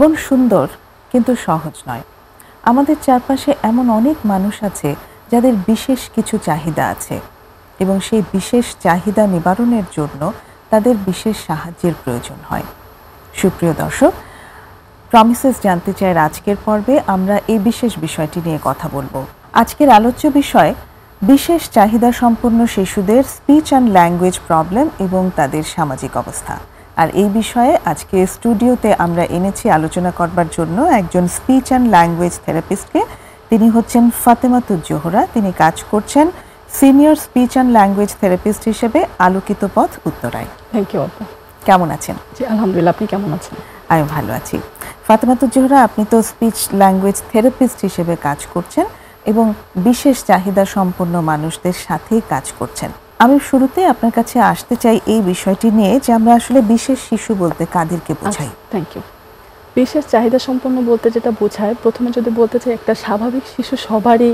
জীবন সুন্দর কিন্তু সহজ নয়। আমাদের চারপাশে এমন অনেক মানুষ আছে যাদের বিশেষ কিছু চাহিদা আছে এবং সেই বিশেষ চাহিদা নিবারণের জন্য তাদের বিশেষ সাহায্যের প্রয়োজন হয়। সুপ্রিয় দর্শক, প্রমিসেস জানতে চাই আজকের পর্বে আমরা এই বিশেষ বিষয়টি নিয়ে কথা বলবো। আজকের আলোচ্য বিষয় বিশেষ চাহিদা সম্পন্ন শিশুদের স্পিচ অ্যান্ড ল্যাঙ্গুয়েজ প্রবলেম এবং তাদের সামাজিক অবস্থা। আর এই বিষয়ে আজকে স্টুডিওতে আমরা এনেছি আলোচনা করবার জন্য একজন স্পিচ অ্যান্ড ল্যাঙ্গুয়েজ থেরাপিস্টকে। তিনি হচ্ছেন ফাতেমাতুজ জোহরা। তিনি কাজ করছেন senior speech and language therapist হিসেবে আলোকিত পথ, উত্তরায়। Thank you. কেমন আছেন? জি আলহামদুলিল্লাহ, আপনি কেমন আছেন? আমি ভালো আছি। ফাতেমাতুজ জোহরা, আপনি তো স্পিচ ল্যাঙ্গুয়েজ থেরাপিস্ট হিসেবে কাজ করছেন এবং বিশেষ চাহিদা সম্পন্ন মানুষদের সাথেই কাজ করছেন। আমি শুরুতে আপনার কাছে আসতে চাই এই বিষয়টি নিয়ে যে আমরা আসলে বিশেষ শিশু বলতে কাদেরকে বোঝাই? Thank you. বিশেষ চাহিদা সম্পন্ন বলতে যেটা বোঝায়, প্রথমে যদি বলতে চাই একটা স্বাভাবিক শিশু সবারই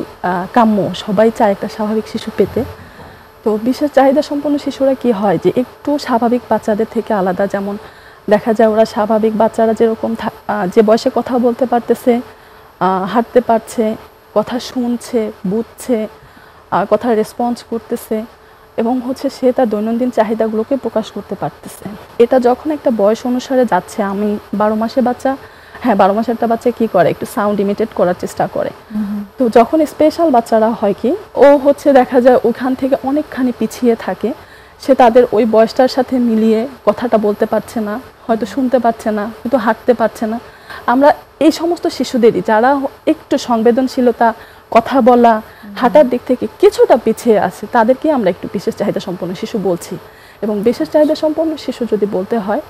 কাম্য, সবাই চায় একটা স্বাভাবিক শিশু পেতে। তো বিশেষ চাহিদা সম্পন্ন শিশুরা কি হয় যে একটু স্বাভাবিক বাচ্চাদের থেকে আলাদা। যেমন দেখা যায় ওরা স্বাভাবিক বাচ্চারা যেরকম যে বয়সে কথা বলতে পারতেছে, হাঁটতে পারছে, কথা শুনছে, বুঝছে, কথা রেসপন্স করতেছে এবং হচ্ছে সে তার দৈনন্দিন চাহিদাগুলোকে প্রকাশ করতে পারতেছে। এটা যখন একটা বয়স অনুসারে যাচ্ছে, আমি 12 মাসের বাচ্চা, 12 মাসের একটা বাচ্চা কী করে, একটু সাউন্ড ইমিটেট করার চেষ্টা করে। তো যখন স্পেশাল বাচ্চারা হয় কি, ও হচ্ছে দেখা যায় ওখান থেকে অনেকখানি পিছিয়ে থাকে। সে তাদের ওই বয়সটার সাথে মিলিয়ে কথাটা বলতে পারছে না, হয়তো শুনতে পারছে না, কিন্তু হাঁটতে পারছে না। আমরা এই সমস্ত শিশুদেরই যারা একটু সংবেদনশীলতা, কথা বলা, হাঁটার দিক থেকে কিছুটা পিছিয়ে আছে, তাদেরকে আমরা একটু বিশেষ চাহিদা সম্পন্ন শিশু বলছি। এবং বিশেষ চাহিদা সম্পন্ন শিশু যদি বলতে হয়,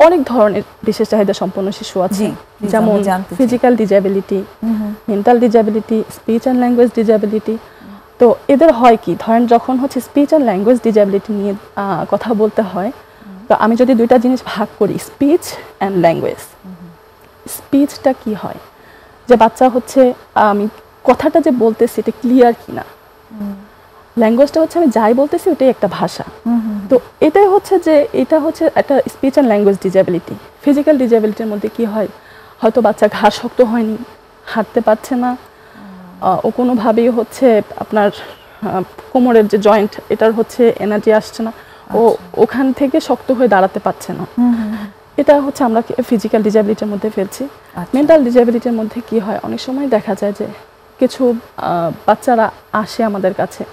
অনেক ধরনের বিশেষ চাহিদা সম্পন্ন শিশু আছে, যেমন physical disability, mental disability, speech and language disability. তো এদের হয় কি, ধরেন যখন হচ্ছে স্পিচ অ্যান্ড ল্যাঙ্গুয়েজ ডিসএবিলিটি নিয়ে কথা বলতে হয়, তো আমি যদি দুইটা জিনিস ভাগ করি, স্পিচ অ্যান্ড ল্যাঙ্গুয়েজ। স্পিচটা কি হয়, যে বাচ্চা হচ্ছে আমি কথাটা যে বলতেছি এটা ক্লিয়ার কিনা। ল্যাঙ্গুয়েজটা হচ্ছে আমি যাই বলতেছি ওটাই একটা ভাষা। তো এটাই হচ্ছে যে এটা হচ্ছে একটা speech and language disability. Physical ডিসএবিলিটির মধ্যে কি হয়, হয়তো বাচ্চা ঘাড় শক্ত হয়নি, হাঁটতে পারছে না, ও কোনোভাবেই হচ্ছে আপনার কোমরের যে জয়েন্ট এটার হচ্ছে এনার্জি আসছে না, ও ওখান থেকে শক্ত হয়ে দাঁড়াতে পারছে না। এটা হচ্ছে আমরা ফিজিক্যাল ডিসএবিলিটির মধ্যে ফেলছি। মেন্টাল ডিসএবিলিটির মধ্যে কি হয়, অনেক সময় দেখা যায় যে কিছু বাচ্চারা আসে আমাদের কাছে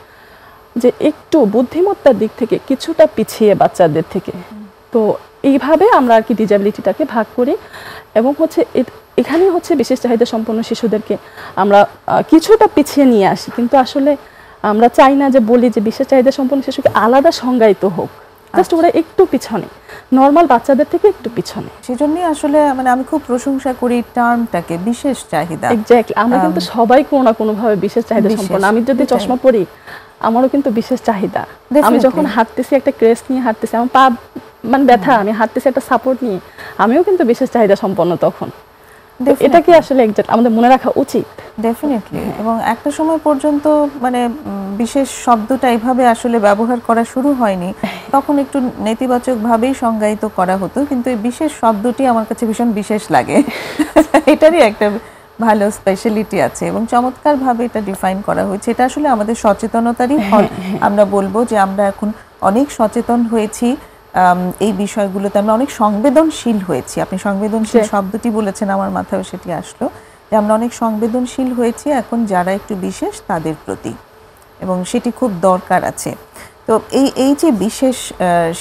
যে একটু বুদ্ধিমত্তার দিক থেকে কিছুটা পিছিয়ে বাচ্চাদের থেকে। তো এইভাবে আমরা আর কি ডিসএবিলিটিটাকে ভাগ করি এবং হচ্ছে এখানেই হচ্ছে বিশেষ চাহিদা সম্পন্ন শিশুদেরকে আমরা কিছুটা পিছিয়ে নিয়ে আসি। কিন্তু আসলে আমরা চাই না যে বলি যে বিশেষ চাহিদা সম্পন্ন শিশুকে আলাদা সংজ্ঞায়িত হোক, জাস্ট ওরা একটু পিছনে, নর্মাল বাচ্চাদের থেকে একটু পিছনে। সেজন্যই আসলে মানে আমি খুব প্রশংসা করি টার্মটাকে, বিশেষ চাহিদা। এক্স্যাক্টলি, আমরা কিন্তু সবাই কোনো না কোনোভাবে বিশেষ চাহিদা সম্পন্ন। আমি যদি চশমা পরি, আমারও কিন্তু বিশেষ চাহিদা। আমি যখন হাঁটতেছি, একটা ক্রেস নিয়ে হাঁটতেছি, আমার পা মানে ব্যথা, আমি হাঁটতেছি একটা সাপোর্ট নিয়ে, আমিও কিন্তু বিশেষ চাহিদা সম্পন্ন তখন। এটা কি আসলে আমাদের মনে রাখা উচিত? ডেফিনেটলি। এবং একটা সময় পর্যন্ত মানে বিশেষ শব্দটা এভাবে আসলে ব্যবহার করা শুরু হয়নি, তখন একটু নেতিবাচকভাবেই সংজ্ঞায়িত করা হতো, কিন্তু এই বিশেষ শব্দটি আমার কাছে ভীষণ বিশেষ লাগে। এটারই একটা ভালো স্পেশালিটি আছে এবং চমৎকারভাবে এটা ডিফাইন করা হয়েছে। এটা আসলে আমাদের সচেতনতারই ফল। আমরা বলবো যে আমরা এখন অনেক সচেতন হয়েছি এই বিষয়গুলোতে, আমরা অনেক সংবেদনশীল হয়েছি। আপনি সংবেদনশীল শব্দটি বলেছেন, আমার মাথায় সেটি আসলো যে আমরা অনেক সংবেদনশীল হয়েছি এখন যারা একটু বিশেষ তাদের প্রতি, এবং সেটি খুব দরকার আছে। তো এই যে বিশেষ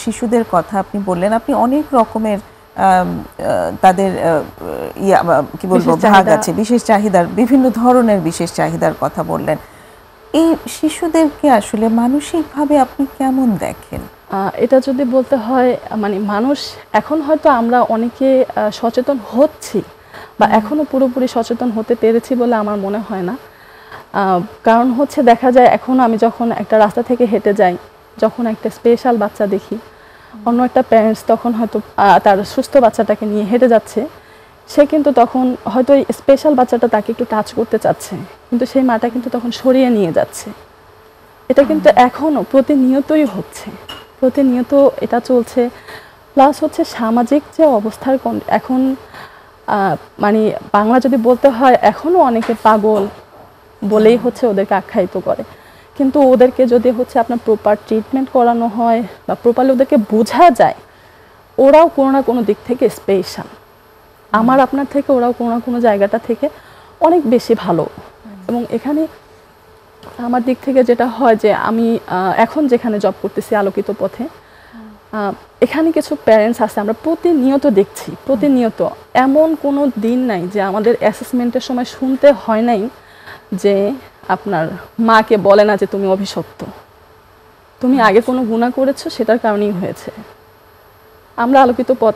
শিশুদের কথা আপনি বললেন, আপনি অনেক রকমের তাদের কি বলবো ভাগ আছে, বিশেষ চাহিদার, বিভিন্ন ধরনের বিশেষ চাহিদার কথা বললেন। এই শিশুদেরকে আসলে মানসিকভাবে আপনি কেমন দেখেন? এটা যদি বলতে হয়, মানে মানুষ এখন হয়তো আমরা অনেকে সচেতন হচ্ছি বা এখনো পুরোপুরি সচেতন হতে পেরেছি বলে আমার মনে হয় না। কারণ হচ্ছে দেখা যায় এখন আমি যখন একটা রাস্তা থেকে হেঁটে যাই, যখন একটা স্পেশাল বাচ্চা দেখি, অন্য একটা প্যারেন্টস তখন হয়তো তার সুস্থ বাচ্চাটাকে নিয়ে হেঁটে যাচ্ছে, সে কিন্তু তখন হয়তো এই স্পেশাল বাচ্চাটা তাকে একটু টাচ করতে চাচ্ছে, কিন্তু সেই মাটা কিন্তু তখন সরিয়ে নিয়ে যাচ্ছে। এটা কিন্তু এখনও প্রতিনিয়তই হচ্ছে, প্রতিনিয়ত এটা চলছে। প্লাস হচ্ছে সামাজিক যে অবস্থার এখন মানে বাংলা যদি বলতে হয় এখনো অনেকে পাগল বলেই হচ্ছে ওদেরকে আখ্যায়িত করে, কিন্তু ওদেরকে যদি হচ্ছে আপনার প্রপার ট্রিটমেন্ট করানো হয় বা প্রপারলি ওদেরকে বোঝা যায়, ওরাও কোনো না কোনো দিক থেকে স্পেশাল। আমার আপনার থেকে ওরাও কোনো না কোনো জায়গাটা থেকে অনেক বেশি ভালো। এবং এখানে আমার দিক থেকে যেটা হয় যে আমি এখন যেখানে জব করতেছি আলোকিত পথে, এখানে কিছু প্যারেন্টস আছে আমরা প্রতিনিয়ত দেখছি, প্রতিনিয়ত এমন কোনো দিন নাই যে আমাদের অ্যাসেসমেন্টের সময় শুনতে হয় নাই যে আপনার মাকে বলে না যে তুমি অভিশপ্ত, তুমি আগে কোনো গুনাহ করেছো সেটার কারণেই হয়েছে। আমরা আলোকিত পথ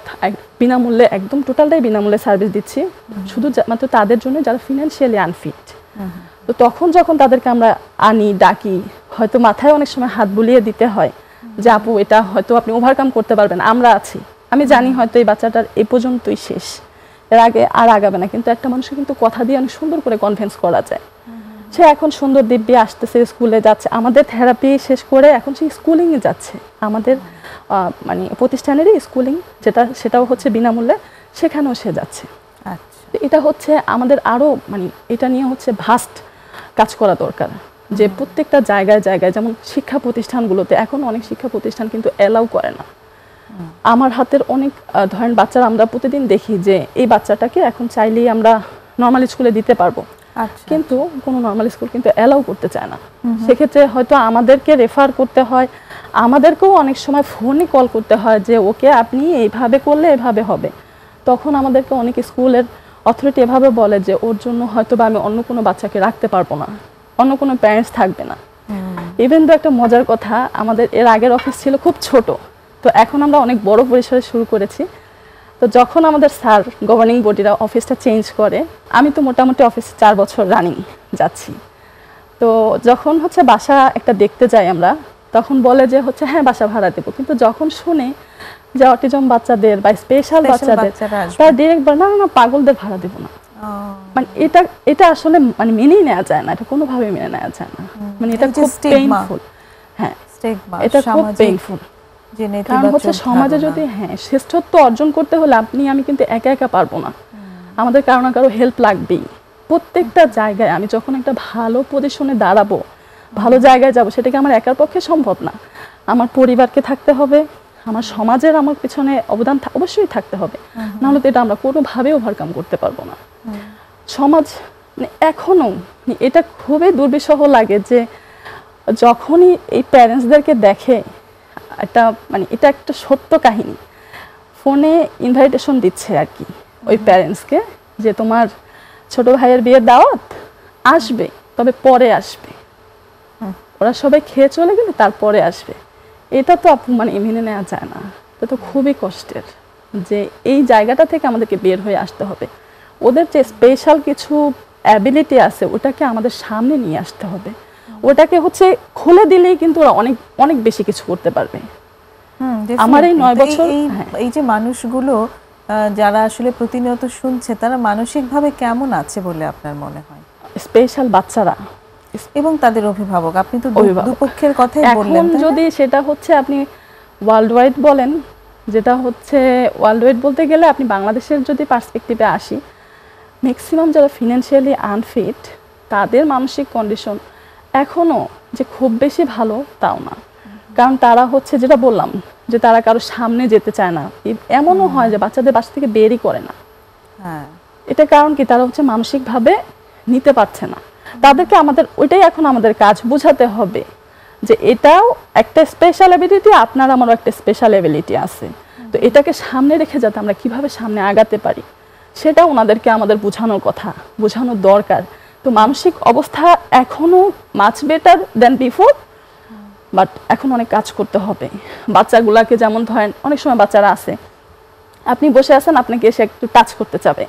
বিনামূল্যে, একদম টোটালটাই বিনামূল্যে সার্ভিস দিচ্ছি, শুধু মাত্র তাদের জন্য যারা ফিনান্সিয়ালি আনফিট। তো তখন যখন তাদেরকে আমরা আনি, ডাকি, হয়তো মাথায় অনেক সময় হাত বুলিয়ে দিতে হয় যে আপু এটা হয়তো আপনি ওভারকাম করতে পারবেন, আমরা আছি, আমি জানি হয়তো এই বাচ্চাটার এ পর্যন্তই শেষ, এর আগে আর আগাবে না, কিন্তু একটা মানুষকে কিন্তু কথা দিয়ে অনেক সুন্দর করে কনভিন্স করা যায়। সে এখন সুন্দর দিব্যি আসতেছে, স্কুলে যাচ্ছে, আমাদের থেরাপি শেষ করে এখন সে স্কুলিংয়ে যাচ্ছে, আমাদের মানে প্রতিষ্ঠানেরই স্কুলিং যেটা, সেটাও হচ্ছে বিনামূল্যে, সেখানেও সে যাচ্ছে। আচ্ছা, এটা হচ্ছে আমাদের আরও মানে এটা নিয়ে হচ্ছে ভাস্ট কাজ করা দরকার, যে প্রত্যেকটা জায়গায় জায়গায়, যেমন শিক্ষা প্রতিষ্ঠানগুলোতে এখন অনেক শিক্ষা প্রতিষ্ঠান কিন্তু অ্যালাউ করে না। আমার হাতের অনেক ধরেন বাচ্চারা আমরা প্রতিদিন দেখি যে এই বাচ্চাটাকে এখন চাইলেই আমরা নর্মাল স্কুলে দিতে পারবো, কিন্তু কোনো নর্মাল স্কুল কিন্তু অ্যালাউ করতে চায় না। সেক্ষেত্রে হয়তো আমাদেরকে রেফার করতে হয়, আমাদেরকেও অনেক সময় ফোনে কল করতে হয় যে ওকে আপনি এইভাবে করলে এভাবে হবে। তখন আমাদেরকে অনেক স্কুলের অথরিটি এভাবে বলে যে ওর জন্য হয়তো বা আমি অন্য কোনো বাচ্চাকে রাখতে পারবো না, অন্য কোনো প্যারেন্টস থাকবে না। ইভেন তো একটা মজার কথা, আমাদের এর আগের অফিস ছিল খুব ছোট, তো এখন আমরা অনেক বড় পরিসরে শুরু করেছি। তো যখন আমাদের স্যার গভর্নিং বডিরা অফিসটা চেঞ্জ করে, আমি তো মোটামুটি অফিসে 4 বছর রানিং যাচ্ছি, তো যখন হচ্ছে বাসা একটা দেখতে যাই আমরা, তখন বলে যে হচ্ছে হ্যাঁ বাসা ভাড়া দেবো, কিন্তু যখন শুনে যে অটিজম বাচ্চাদের বা স্পেশাল বাচ্চাদের, তারা ডিরেক্ট বলে না না পাগলদের ভাড়া দেবো না। মানে এটা আসলে মানে মেনেই নেওয়া যায় না, এটা কোনোভাবে মেনে নেওয়া যায় না, মানে এটা খুব পেইনফুল। হ্যাঁ, এটা খুব পেইনফুল। কারণ হচ্ছে সমাজে যদি শ্রেষ্ঠত্ব অর্জন করতে হলে আমি কিন্তু একা একা পারবো না, আমাদের কারো না কারো হেল্প লাগবেই। প্রত্যেকটা জায়গায় আমি যখন একটা ভালো পজিশনে দাঁড়াবো, ভালো জায়গায় যাব, সেটাকে আমার একার পক্ষে সম্ভব না। আমার পরিবারকে থাকতে হবে, আমার সমাজের আমার পিছনে অবদান অবশ্যই থাকতে হবে, নাহলে তো এটা আমরা কোনোভাবে ওভারকাম করতে পারবো না। সমাজ মানে এখনো এটা খুবই দুর্বিষহ লাগে যে যখনই এই প্যারেন্টসদেরকে দেখে, এটা একটা সত্য কাহিনী, ফোনে ইনভাইটেশন দিচ্ছে আর কি ওই প্যারেন্টসকে যে তোমার ছোট ভাইয়ের বিয়ের দাওয়াত আসবে, তবে পরে আসবে, ওরা সবাই খেয়ে চলে গেলে তারপরে আসবে। এটা তো মানে মেনে নেওয়া যায় না, এটা তো খুবই কষ্টের যে এই জায়গাটা থেকে আমাদেরকে বের হয়ে আসতে হবে। ওদের যে স্পেশাল কিছু অ্যাবিলিটি আছে ওটাকে আমাদের সামনে নিয়ে আসতে হবে, ওটাকে হচ্ছে খুলে দিলেই কিন্তু ওরা অনেক অনেক বেশি কিছু করতে পারবে। আমার এই 9 বছর এই যে মানুষগুলো যারা আসলে প্রতিনিয়ত শুনছে, তারা মানসিকভাবে কেমন আছে বলে আপনার মনে হয়? স্পেশাল বাচ্চারা এবং তাদের অভিভাবক, আপনি তো দুপক্ষের কথাই বললেন, এখন যদি সেটা হচ্ছে আপনি ওয়ার্ল্ড ওয়াইড বলেন, যেটা হচ্ছে ওয়ার্ল্ড ওয়াইড বলতে গেলে আপনি বাংলাদেশের যদি পার্সপেক্টিভে আসি, ম্যাক্সিমাম যারা ফিনান্সিয়ালি আনফিট তাদের মানসিক কন্ডিশন এখনও যে খুব বেশি ভালো তাও না। কারণ তারা হচ্ছে যেটা বললাম যে তারা কারো সামনে যেতে চায় না, এমনও হয় যে বাচ্চাদের বাসা থেকে বেরই করে না। এটা কারণ কি, তারা হচ্ছে মানসিকভাবে নিতে পারছে না। তাদেরকে ওইটাই এখন আমাদের কাজ, বোঝাতে হবে যে এটাও একটা স্পেশাল অ্যাবিলিটি, আপনার আমারও একটা স্পেশাল অ্যাবিলিটি আছে, তো এটাকে সামনে রেখে যাতে আমরা কিভাবে সামনে আগাতে পারি সেটা ওনাদেরকে আমাদের বোঝানোর দরকার। তো মানসিক অবস্থা এখনো much better then before, but এখন অনেক কাজ করতে হবে। বাচ্চাগুলাকে যেমন ধরেন অনেক সময় বাচ্চারা আছে, আপনি বসে আছেন, আপনাকে এসে একটু টাচ করতে চাবে,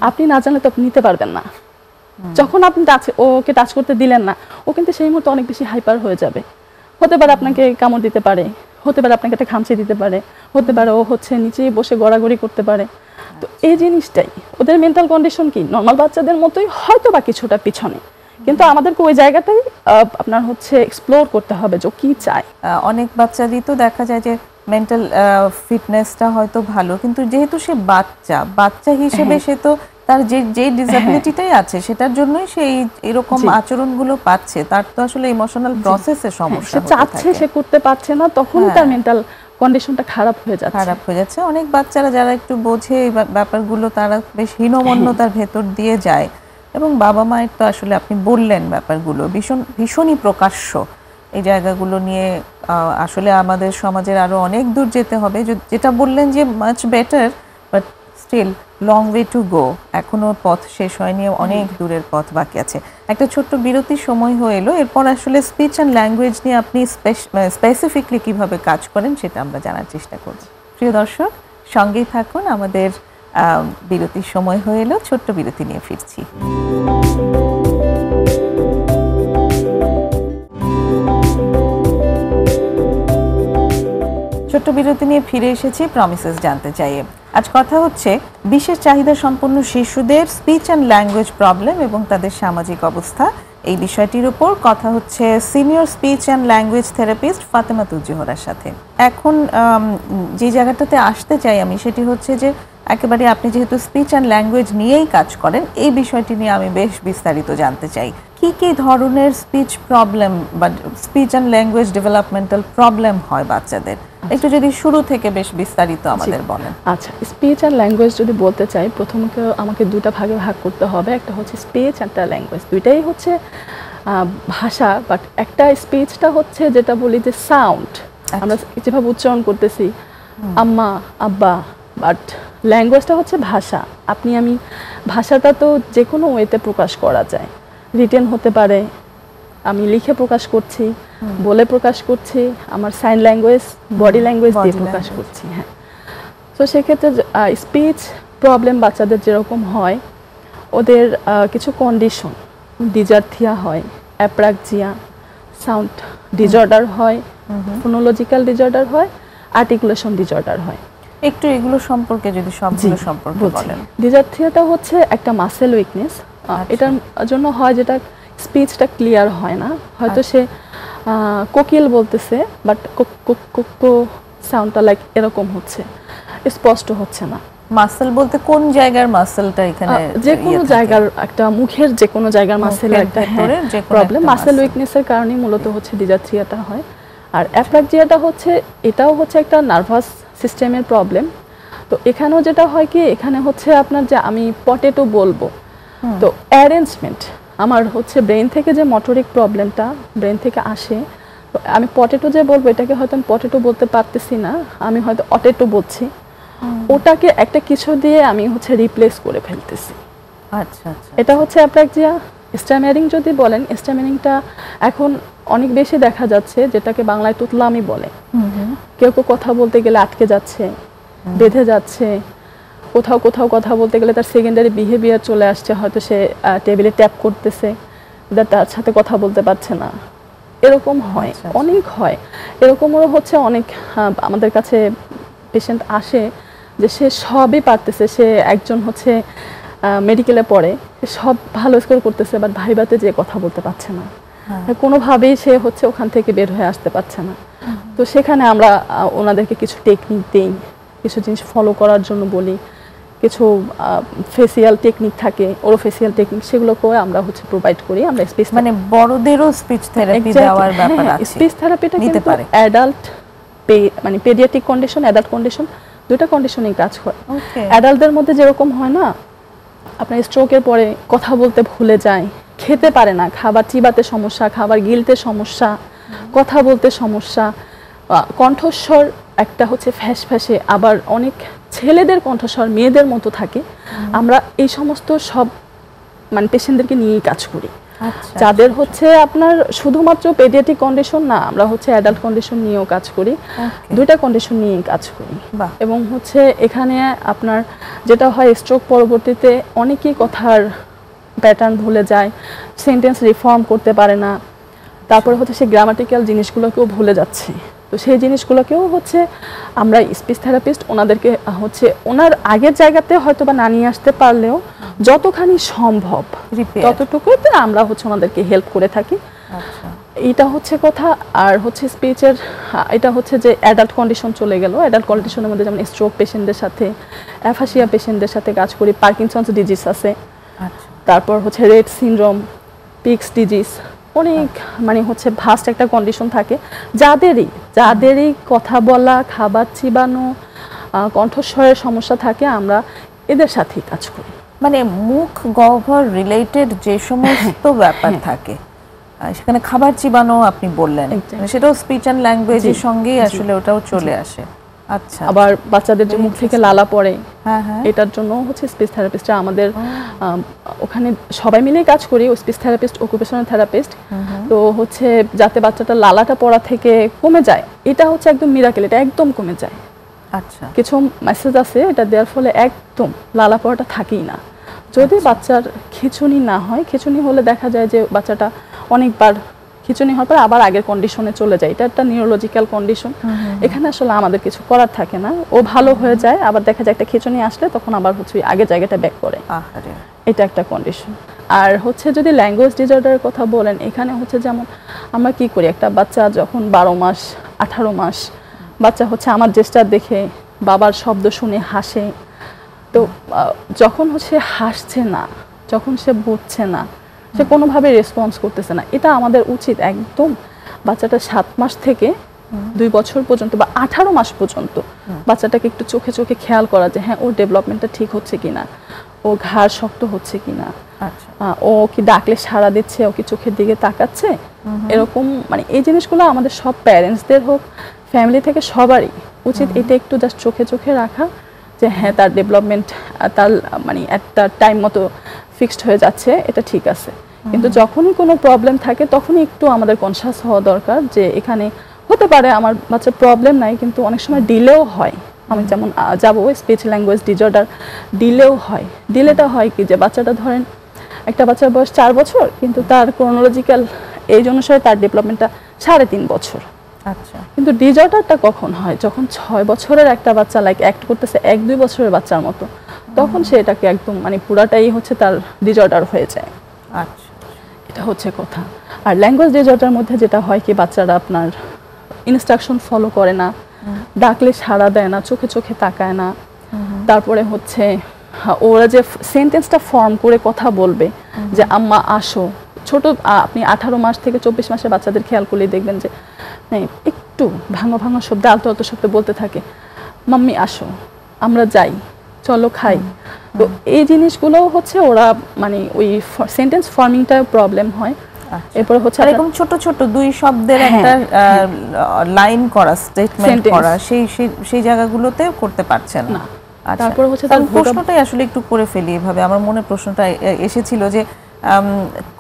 আপনি না জানলে তো আপনি নিতে পারবেন না। যখন আপনি ওকে টাচ করতে দিলেন না, ও কিন্তু সেই মুহূর্তে অনেক বেশি হাইপার হয়ে যাবে। হতে পারে আপনাকে কামড় দিতে পারে, হতে পারে আপনাকে একটা খামচি দিতে পারে, হতে পারে ও হচ্ছে নিচেই বসে গড়াগড়ি করতে পারে। তো এই জিনিসটাই ওদের মেন্টাল কন্ডিশন কি নর্মাল বাচ্চাদের মতোই, হয়তো বা কিছুটা পিছনে, কিন্তু আমাদেরকে ওই জায়গাটাই আপনার হচ্ছে এক্সপ্লোর করতে হবে যে কি চায়। অনেক বাচ্চারই তো দেখা যায় যে মেন্টাল ফিটনেসটা হয়তো ভালো, কিন্তু যেহেতু সে বাচ্চা হিসেবে সে তো তার যে ডিসএবিলিটিটাই আছে সেটার জন্যই সে এরকম আচরণগুলো পাচ্ছে, তার তো আসলে ইমোশনাল প্রসেসে সমস্যা সে চাচ্ছে সে করতে পারছে না, তখনই তার মেন্টাল কন্ডিশনটা খারাপ হয়ে যাচ্ছে। অনেক বাচ্চারা যারা একটু বোঝে এই ব্যাপারগুলো তারা বেশ হীনমন্যতার ভেতর দিয়ে যায়, এবং বাবা মায়ের তো আসলে আপনি বললেন ব্যাপারগুলো ভীষণই প্রকাশ্য। এই জায়গাগুলো নিয়ে আসলে আমাদের সমাজের আরো অনেক দূর যেতে হবে, যেটা বললেন যে much better, but still long way to go, এখনো পথ শেষ হয়নি, অনেক দূরের পথ বাকি আছে। একটা ছোট্ট বিরতির সময় হয়ে এলো, এরপর আসলে স্পিচ অ্যান্ড ল্যাঙ্গুয়েজ নিয়ে আপনি স্পেসিফিকলি কিভাবে কাজ করেন সেটা আমরা জানার চেষ্টা করব। প্রিয় দর্শক, সঙ্গেই থাকুন, আমাদের বিরতির সময় হয়ে এলো, ছোট্ট বিরতি নিয়ে ফিরছি। ছোট্ট বিরতি নিয়ে ফিরে এসেছি প্রমিসেস জানতে চাই। আজ কথা হচ্ছে বিশেষ চাহিদা সম্পন্ন শিশুদের স্পিচ অ্যান্ড ল্যাঙ্গুয়েজ প্রবলেম এবং তাদের সামাজিক অবস্থা, এই বিষয়টির উপর কথা হচ্ছে senior speech and language therapist Fatema Tuz জোহরার সাথে। এখন যে জায়গাটাতে আসতে চাই আমি সেটি হচ্ছে যে একেবারে আপনি যেহেতু স্পিচ অ্যান্ড ল্যাঙ্গুয়েজ নিয়েই কাজ করেন, এই বিষয়টি নিয়ে আমি বেশ বিস্তারিত জানতে চাই। কি কি ধরনের স্পিচ প্রবলেম বা speech and language developmental problem হয় বাচ্চাদের, একটু যদি শুরু থেকে বেশ বিস্তারিত আমাদের বলেন। আচ্ছা, স্পিচ অ্যান্ড ল্যাঙ্গুয়েজ যদি বলতে চাই, প্রথমত আমাকে দুটা ভাগে ভাগ করতে হবে। একটা হচ্ছে স্পিচ, একটা ল্যাঙ্গুয়েজ। দুইটাই হচ্ছে ভাষা, বাট একটা স্পিচটা হচ্ছে যেটা বলি যে সাউন্ড, আমরা যেভাবে উচ্চারণ করতেছি আম্মা আব্বা, বাট ল্যাঙ্গুয়েজটা হচ্ছে ভাষা। আপনি আমি ভাষাটা তো যে কোনো ওয়েতে প্রকাশ করা যায়, রিটেন হতে পারে, আমি লিখে প্রকাশ করছি, বলে প্রকাশ করছি, আমার সাইন ল্যাঙ্গুয়েজ, বডি ল্যাঙ্গুয়েজ দিয়ে প্রকাশ করছি। হ্যাঁ, তো সেক্ষেত্রে স্পিচ প্রবলেম বাচ্চাদের যেরকম হয়, ওদের কিছু কন্ডিশন, ডিজার্থিয়া হয়, অ্যাপ্রাক্সিয়া, সাউন্ড ডিজর্ডার হয়, ফোনোলজিক্যাল ডিজর্ডার হয়, আর্টিকুলেশন ডিজর্ডার হয়। একটু এগুলো সম্পর্কে যদি সবগুলো সম্পর্কে বলেন। ডিজার্থিয়াটা হচ্ছে একটা মাসেল উইকনেস, এটার জন্য হয় যেটা স্পিচটা ক্লিয়ার হয় না, হয়তো সে কোকিল বলতেছে বাট সাউন্ডটা লাইক এরকম হচ্ছে, স্পষ্ট হচ্ছে না। মাসেল বলতে কোন জায়গার মাসেলটা? এখানে যে কোনো জায়গার একটা মুখের যে কোনো জায়গার মাসেলের একটা প্রবলেম, মাসেল উইকনেসের কারণেই মূলত হচ্ছে ডিজার্থিয়াটা হয়। আর অ্যাপ্রাক্সিয়াটা হচ্ছে, এটাও হচ্ছে একটা নার্ভাস সিস্টেমের প্রবলেম। তো এখানেও যেটা হয় কি, এখানে হচ্ছে আপনার যে আমি পটেটো বলবো, তো অ্যারেঞ্জমেন্ট আমার হচ্ছে ব্রেন থেকে যে মোটরিক প্রবলেমটা ব্রেন থেকে আসে, তো আমি পটেটো যে বলবো এটাকে হয়তো আমি পটেটো বলতে পারতেছি না, আমি হয়তো অটেটো বলছি, ওটাকে একটা কিছু দিয়ে আমি হচ্ছে রিপ্লেস করে ফেলতেছি। আচ্ছা আচ্ছা, এটা হচ্ছে অ্যাপ্রাক্সিয়া। স্ট্যামারিং যদি বলেন, স্ট্যামারিংটা এখন অনেক বেশি দেখা যাচ্ছে, যেটাকে বাংলায় তুতলামি বলে। কেউ কেউ কথা বলতে গেলে আটকে যাচ্ছে, বেঁধে যাচ্ছে, কোথাও কোথাও কথা বলতে গেলে তার সেকেন্ডারি বিহেভিয়ার চলে আসছে, হয়তো সে টেবিলে ট্যাপ করতেছে, তার সাথে কথা বলতে পারছে না, এরকম হয়, অনেক হয়। এরকমও হচ্ছে অনেক আমাদের কাছে পেশেন্ট আসে যে সে সবই পারতেছে, সে একজন হচ্ছে মেডিকেলে পড়ে, সব ভালো স্কোর করতেছে, বাট ভাইভাতে যে কথা বলতে পারছে না, কোনোভাবেই সে হচ্ছে ওখান থেকে বের হয়ে আসতে পারছে না। তো সেখানে আমরা ওনাদেরকে কিছু টেকনিক দিই, কিছু জিনিস ফলো করার জন্য বলি, কিছু ফেসিয়াল টেকনিক থাকে, ওরোফেসিয়াল টেকনিক, সেগুলোকেও আমরা হচ্ছে প্রোভাইড করি। আমরা স্পিচ মানে বড়দেরও স্পিচ থেরাপি দেওয়ার ব্যাপার আছে। স্পিচ থেরাপিটা কিন্তু অ্যাডাল্ট মানে পেডিয়াট্রিক কন্ডিশন, অ্যাডাল্ট কন্ডিশন, দুটো কন্ডিশনেই কাজ করে। অ্যাডাল্টদের মধ্যে যেরকম হয় না, আপনার স্ট্রোকের পরে কথা বলতে ভুলে যায়, খেতে পারে না, খাবার চিবাতে সমস্যা, খাবার গিলতে সমস্যা, কথা বলতে সমস্যা, কণ্ঠস্বর একটা হচ্ছে ফ্যাসফ্যাসে, আবার অনেক ছেলেদের কণ্ঠস্বর মেয়েদের মতো থাকে। আমরা এই সমস্ত সব মানে পেশেন্টদেরকে নিয়েই কাজ করি। যাদের হচ্ছে আপনার শুধুমাত্র পেডিয়াট্রিক কন্ডিশন না, আমরা হচ্ছে অ্যাডাল্ট কন্ডিশন নিয়েও কাজ করি, দুইটা কন্ডিশন নিয়েই কাজ করি। এবং হচ্ছে এখানে আপনার যেটা হয়, স্ট্রোক পরবর্তীতে অনেকেই কথার প্যাটার্ন ভুলে যায়, সেন্টেন্স রিফর্ম করতে পারে না, তারপরে হচ্ছে সে গ্রামাটিক্যাল জিনিসগুলোকেও ভুলে যাচ্ছে। তো সেই জিনিসগুলোকেও হচ্ছে আমরা স্পিচ থেরাপিস্ট ওনাদেরকে হচ্ছে ওনার আগের জায়গাতে হয়তো বা না নিয়ে আসতে পারলেও যতখানি সম্ভব ততটুকুতে আমরা হচ্ছে ওনাদেরকে হেল্প করে থাকি। এটা হচ্ছে কথা। আর হচ্ছে স্পিচের এটা হচ্ছে যে অ্যাডাল্ট কন্ডিশন চলে গেল। অ্যাডাল্ট কন্ডিশনের মধ্যে যেমন স্ট্রোক পেশেন্টদের সাথে, অ্যাফাসিয়া পেশেন্টদের সাথে কাজ করি, পার্কিনসন্স ডিজিজ আছে, আচ্ছা তারপর হচ্ছে রেড সিনড্রোম, পিক্স ডিজিজ, অনেক মানে হচ্ছে ভাস্ট একটা কন্ডিশন থাকে। যাদেরই কথা বলা, খাবার চিবানো, কণ্ঠস্বরের সমস্যা থাকে, আমরা এদের সাথেই কাজ করি। মানে মুখ গহ্বর রিলেটেড যে সমস্ত ব্যাপার থাকে, সেখানে খাবার চিবানো আপনি বললেন, Exactly. সেটাও স্পিচ অ্যান্ড ল্যাঙ্গুয়েজের জি, সঙ্গেই জি, আসলে ওটাও চলে আসে। আচ্ছা, আবার বাচ্চাদের যে Very মুখ থেকে interesting. লালা পড়ে, হ্যাঁ হ্যাঁ, এটার জন্য হচ্ছে স্পিচ থেরাপিস্টরা আমাদের ওখানে সবাই মিলেই কাজ করি, ও স্পিচ থেরাপিস্ট, অকুপেশনাল থেরাপিস্ট। তো হচ্ছে যাতে বাচ্চাটা লালাটা পড়া থেকে কমে যায়, এটা হচ্ছে একদম মিরাকেল, এটা একদম কমে যায়। আচ্ছা কিছু মেসেজ আছে এটা দেওয়ার ফলে একদম লালা পড়াটা থাকেই না। যদি বাচ্চার খিঁচুনি না হয়, খিঁচুনি হলে দেখা যায় যে বাচ্চাটা অনেকবার খিঁচুনি হওয়ার পর আবার আগের কন্ডিশনে চলে যায়, এটা একটা নিউরোলজিক্যাল কন্ডিশন। এখানে আসলে আমাদের কিছু করার থাকে না, ও ভালো হয়ে যায়, আবার দেখা যায় একটা খিঁচুনি আসলে তখন আবার হচ্ছে ওই আগের জায়গাটা ব্যাক করে, আহারে, এটা একটা কন্ডিশন। আর হচ্ছে যদি ল্যাঙ্গুয়েজ ডিসঅর্ডারের কথা বলেন, এখানে হচ্ছে যেমন আমরা কি করি, একটা বাচ্চা যখন 12 মাস 18 মাস বাচ্চা হচ্ছে আমার জেস্টার দেখে বাবার শব্দ শুনে হাসে, তো যখন হচ্ছে হাসছে না, যখন সে বুঝছে না, সে কোনোভাবে রেসপন্স করতেছে না, এটা আমাদের উচিত একদম বাচ্চাটা 7 মাস থেকে 2 বছর পর্যন্ত বা 18 মাস পর্যন্ত বাচ্চাটাকে একটু চোখে চোখে খেয়াল করা যে হ্যাঁ ওর ডেভেলপমেন্টটা ঠিক হচ্ছে কিনা, ওর ঘাড় শক্ত হচ্ছে কিনা, আচ্ছা ও কি ডাকলে সাড়া দিচ্ছে, ও কি চোখের দিকে তাকাচ্ছে, এরকম মানে এই জিনিসগুলো আমাদের সব প্যারেন্টসদের হোক, ফ্যামিলি থেকে সবারই উচিত এটা একটু জাস্ট চোখে চোখে রাখা যে হ্যাঁ তার ডেভেলপমেন্ট তার মানে একটা টাইম মতো ফিক্সড হয়ে যাচ্ছে, এটা ঠিক আছে। কিন্তু যখনই কোনো প্রবলেম থাকে তখনই একটু আমাদের কনসাস হওয়া দরকার যে এখানে হতে পারে আমার বাচ্চার প্রবলেম নাই, কিন্তু অনেক সময় ডিলেও হয়। আমি যেমন যাবো স্পিচ ল্যাঙ্গুয়েজ ডিসঅর্ডার, ডিলেও হয়। ডিলেটা হয় কি যে বাচ্চাটা ধরেন একটা বাচ্চার বয়স 4 বছর, কিন্তু তার ক্রোনোলজিক্যাল এজ অনুসারে তার ডেভেলপমেন্টটা 3.5 বছর। আচ্ছা, কিন্তু ডিসঅর্ডারটা কখন হয়, যখন 6 বছরের একটা বাচ্চা লাইক অ্যাক্ট করতেছে 1-2 বছরের বাচ্চার মতো, তখন সে এটাকে একদম মানে পুরাটাই হচ্ছে তার ডিসঅর্ডার হয়ে যায়। আচ্ছা এটা হচ্ছে কথা। আর ল্যাঙ্গুয়েজ ডিসঅর্ডারের মধ্যে যেটা হয় কি, বাচ্চারা আপনার ইনস্ট্রাকশন ফলো করে না, ডাকলে সাড়া দেয় না, চোখে চোখে তাকায় না, তারপরে হচ্ছে ওরা যে সেন্টেন্সটা ফর্ম করে কথা বলবে যে আম্মা আসো, ছোট আপনি 18 মাস থেকে 24 মাসের বাচ্চাদের খেয়াল করলে দেখবেন যে একটু ভাঙা ভাঙা শব্দে আলতো আলতো শব্দে বলতে থাকে, মাম্মি আসো, আমরা যাই, চলো খাই। তো এই জিনিসগুলোও হচ্ছে ওরা মানে ওই সেন্টেন্স ফর্মিংটা প্রবলেম হয়। এরপর হচ্ছে আর এরকম ছোট ছোট 2 শব্দের একটা লাইন করা, স্টেটমেন্ট করা, সেই জায়গাগুলোতে করতে পারছেন না। তারপর হচ্ছে তার প্রশ্নটাই আসলে একটু করে ফেলি এভাবে, আমার মনে প্রশ্নটা এসেছিল যে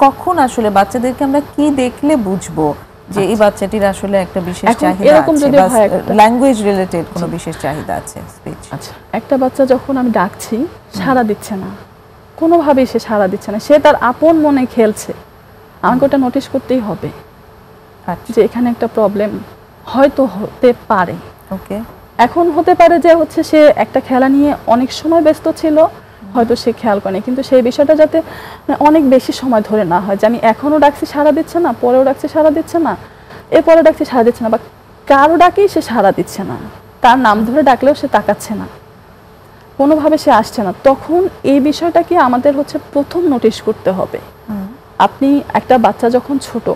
কখন আসলে বাচ্চাদেরকে আমরা কি দেখলে বুঝবো যে এই বাচ্চাটির আসলে একটা বিশেষ চাহিদা আছে বা ল্যাঙ্গুয়েজ রিলেটেড কোনো বিশেষ চাহিদা আছে স্পিচ। আচ্ছা, একটা বাচ্চা যখন আমি ডাকছি সাড়া দিচ্ছে না, কোনোভাবেই সে সাড়া দিচ্ছে না, সে তার আপন মনে খেলছে, আমাকে ওটা নোটিশ করতেই হবে যে এখানে একটা প্রবলেম হয়তো হতে পারে। ওকে, এখন হতে পারে যে হচ্ছে সে একটা খেলা নিয়ে অনেক সময় ব্যস্ত ছিল, হয়তো সে খেয়াল করেনি, কিন্তু সেই বিষয়টা যাতে অনেক বেশি সময় ধরে না হয় যে আমি এখনও ডাকছি সাড়া দিচ্ছে না, পরেও ডাকছি সাড়া দিচ্ছে না, এরপরে ডাকছি সাড়া দিচ্ছে না, বা কারো ডাকেই সে সাড়া দিচ্ছে না, তার নাম ধরে ডাকলেও সে তাকাচ্ছে না, কোনোভাবে সে আসছে না, তখন এই বিষয়টাকে আমাদের হচ্ছে প্রথম নোটিশ করতে হবে। আপনি একটা বাচ্চা যখন ছোট,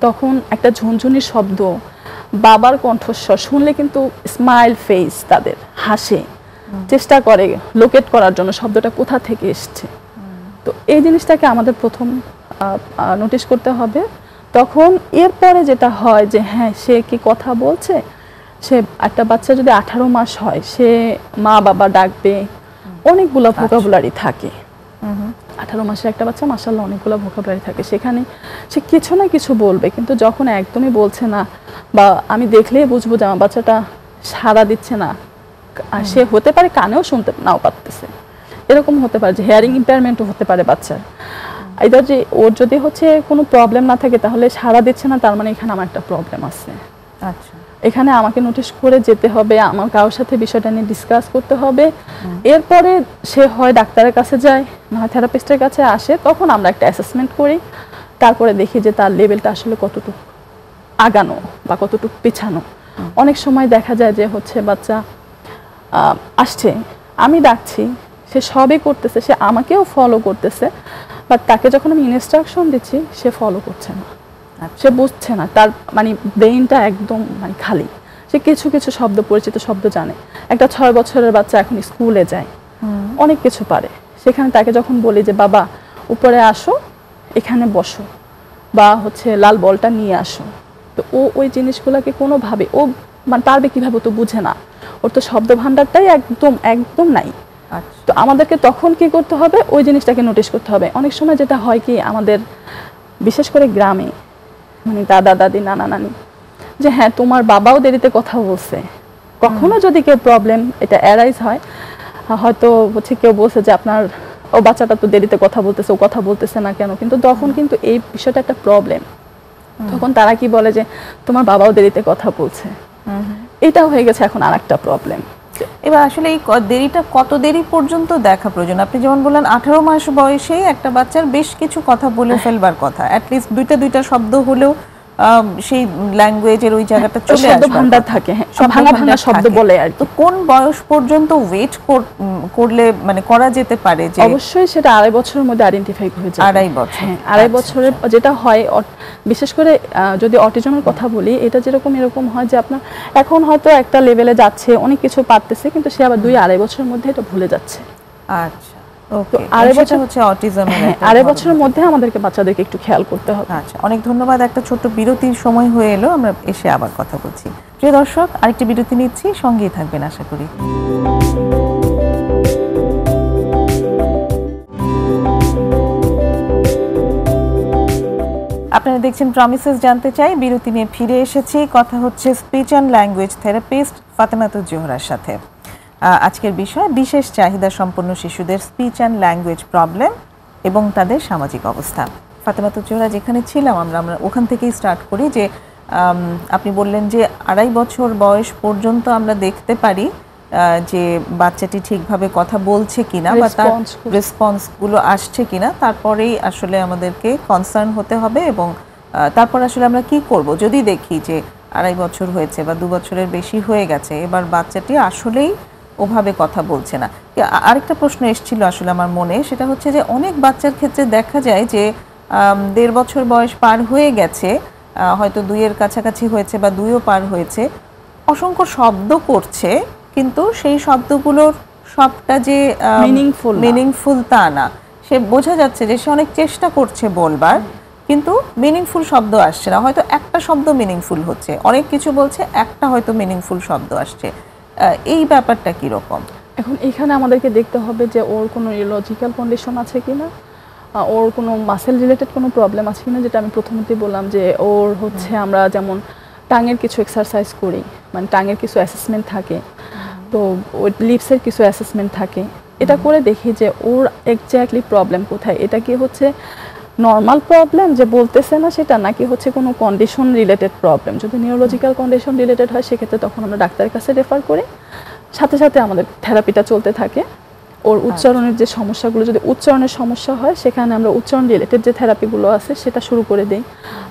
তখন একটা ঝুনঝুনির শব্দ, বাবার কণ্ঠস্বর শুনলে কিন্তু স্মাইল ফেস, তাদের হাসে, চেষ্টা করে লোকেট করার জন্য শব্দটা কোথা থেকে এসছে। তো এই জিনিসটাকে আমাদের প্রথম নোটিশ করতে হবে। তখন এরপরে যেটা হয় যে হ্যাঁ সে কি কথা বলছে, সে একটা বাচ্চা যদি 18 মাস হয়, সে মা বাবা ডাকবে, অনেকগুলো ভোকাবুলারি থাকে। 18 মাসের একটা বাচ্চা মাশাআল্লাহ অনেকগুলো ভোকাবুলারি থাকে, সেখানে সে কিছু না কিছু বলবে, কিন্তু যখন একদমই বলছে না বা আমি দেখলেই বুঝবো যে আমার বাচ্চাটা সাড়া দিচ্ছে না, সে হতে পারে কানেও শুনতে নাও পারতেছে, এরকম হতে পারে যে হেয়ারিং ইম্পেয়ারমেন্টও হতে পারে বাচ্চার। এবার যে ওর যদি হচ্ছে কোনো প্রবলেম না থাকে তাহলে সাড়া দিচ্ছে না, তার মানে এখানে আমার একটা প্রবলেম আছে। আচ্ছা, এখানে আমাকে নোটিশ করে যেতে হবে, আমার কারোর সাথে বিষয়টা নিয়ে ডিসকাস করতে হবে, এরপরে সে হয় ডাক্তারের কাছে যায়, না হয় থেরাপিস্টের কাছে আসে, তখন আমরা একটা অ্যাসেসমেন্ট করি, তারপরে দেখি যে তার লেভেলটা আসলে কতটুকু আগানো বা কতটুকু পেছানো। অনেক সময় দেখা যায় যে হচ্ছে বাচ্চা আসছে, আমি ডাকছি, সে সবই করতেছে, সে আমাকেও ফলো করতেছে, বাট তাকে যখন আমি ইনস্ট্রাকশন দিচ্ছি সে ফলো করছে না, সে বুঝছে না, তার মানে ব্রেইনটা একদম মানে খালি। সে কিছু কিছু শব্দ, পরিচিত শব্দ জানে। একটা 6 বছরের বাচ্চা এখন স্কুলে যায়, অনেক কিছু পারে। সেখানে তাকে যখন বলি যে বাবা উপরে আসো, এখানে বসো, বা হচ্ছে লাল বলটা নিয়ে আসো, তো ও ওই জিনিসগুলোকে কোনোভাবে ও মানে পারবে কীভাবে, তো বুঝে না, ওর তো শব্দ ভাণ্ডারটাই একদম একদম নাই। তো আমাদেরকে তখন কি করতে হবে, ওই জিনিসটাকে নোটিশ করতে হবে। অনেক সময় যেটা হয় কি আমাদের বিশেষ করে গ্রামে, মানে দাদা দাদি নানা নানি, যে হ্যাঁ তোমার বাবাও দেরিতে কথা বলছে, কখনো যদি কেউ প্রবলেম এটা অ্যারাইজ হয়, হয়তো হচ্ছে কেউ বলছে যে আপনার ও বাচ্চাটা তো দেরিতে কথা বলতেছে, ও কথা বলতেছে না কেন, কিন্তু তখন কিন্তু এই বিষয়টা একটা প্রবলেম। তখন তারা কি বলে যে তোমার বাবাও দেরিতে কথা বলছে, এটা হয়ে গেছে এখন আরেকটা প্রবলেম। এবার আসলে এই দেরিটা কত দেরি পর্যন্ত দেখা প্রয়োজন? আপনি যেমন বললেন 18 মাস বয়সেই একটা বাচ্চার বেশ কিছু কথা বলে ফেলবার কথা, অ্যাটলিস্ট দুইটা শব্দ হলেও সেই ল্যাঙ্গুয়েজের ওই জায়গাটা চলে আসবে, ভান্ডার থাকে, হ্যাঁ, ভাঙা ভাঙা শব্দ বলে আর। তো কোন বয়স পর্যন্ত ওয়েট করলে মানে করা যেতে পারে? যে অবশ্যই সেটা 2.5 বছরের মধ্যে আইডেন্টিফাই হয়ে যায়। 2.5 বছর, হ্যাঁ, 2.5 বছরের যেটা হয়, বিশেষ করে যদি অটিজমের কথা বলি, এটা যেরকম এরকম হয় যে আপনার এখন হয়তো একটা লেভেলে যাচ্ছে, অনেক কিছু পারতেছে, কিন্তু সে আবার 2-2.5 বছরের মধ্যে এটা ভুলে যাচ্ছে। আচ্ছা, ওকে, 2.5 বছর হচ্ছে অটিজমের। 2.5 বছরের মধ্যে আমাদেরকে বাচ্চাদেরকে একটু খেয়াল করতে হবে। আচ্ছা, অনেক ধন্যবাদ। একটা ছোট্ট বিরতির সময় হয়ে এলো, আমরা এসে আবার কথা বলছি। প্রিয় দর্শক, আরেকটি বিরতি নিচ্ছি, সঙ্গেই থাকবেন আশা করি। আপনারা দেখছেন প্রমিসেস জানতে চাই, বিরতি নিয়ে ফিরে এসেছি। কথা হচ্ছে speech and language therapist Fatematuz জোহরার সাথে। আজকের বিষয় বিশেষ চাহিদা সম্পন্ন শিশুদের স্পিচ অ্যান্ড ল্যাঙ্গুয়েজ প্রবলেম এবং তাদের সামাজিক অবস্থা। ফাতেমাতুজ জোহরা, যেখানে ছিলাম আমরা ওখান থেকেই স্টার্ট করি। যে আপনি বললেন যে 2.5 বছর বয়স পর্যন্ত আমরা দেখতে পারি যে বাচ্চাটি ঠিকভাবে কথা বলছে কিনা বা তার রেসপন্সগুলো আসছে কিনা, তারপরেই আসলে আমাদেরকে কনসার্ন হতে হবে। এবং তারপর আসলে আমরা কি করব যদি দেখি যে 2.5 বছর হয়েছে বা 2 বছরের বেশি হয়ে গেছে, এবার বাচ্চাটি আসলেই ওভাবে কথা বলছে না। আরেকটা প্রশ্ন এসেছিল আসলে আমার মনে, সেটা হচ্ছে যে অনেক বাচ্চার ক্ষেত্রে দেখা যায় যে 1.5 বছর বয়স পার হয়ে গেছে, হয়তো 2-এর কাছাকাছি হয়েছে বা 2ও পার হয়েছে, অসংখ্য শব্দ করছে, কিন্তু সেই শব্দগুলোর সবটা যে মিনিংফুল তা না। সে বোঝা যাচ্ছে যে সে অনেক চেষ্টা করছে বলবার, কিন্তু মিনিংফুল শব্দ আসছে না। হয়তো একটা শব্দ মিনিংফুল হচ্ছে, অনেক কিছু বলছে, একটা হয়তো মিনিংফুল শব্দ আসছে। এই ব্যাপারটা কীরকম? এখন এখানে আমাদেরকে দেখতে হবে যে ওর কোনো নিউরোলজিক্যাল কন্ডিশন আছে কিনা, ওর কোনো মাসেল রিলেটেড কোনো প্রবলেম আছে কিনা। যেটা আমি প্রথমতেই বললাম যে ওর হচ্ছে আমরা যেমন টাঙের কিছু এক্সারসাইজ করি, মানে টাঙের কিছু অ্যাসেসমেন্ট থাকে, তো ওই লিপসের কিছু অ্যাসেসমেন্ট থাকে, এটা করে দেখি যে ওর এক্স্যাক্টলি প্রবলেম কোথায়। এটা কি হচ্ছে নর্মাল প্রবলেম যে বলতেছে না সেটা, নাকি হচ্ছে কোনো কন্ডিশন রিলেটেড প্রবলেম। যদি নিউরোলজিক্যাল কন্ডিশন রিলেটেড হয় সেক্ষেত্রে তখন আমরা ডাক্তারের কাছে রেফার করি, সাথে সাথে আমাদের থেরাপিটা চলতে থাকে। ওর উচ্চারণের যে সমস্যাগুলো, যদি উচ্চারণের সমস্যা হয় সেখানে আমরা উচ্চারণ রিলেটেড যে থেরাপিগুলো আছে সেটা শুরু করে দিই।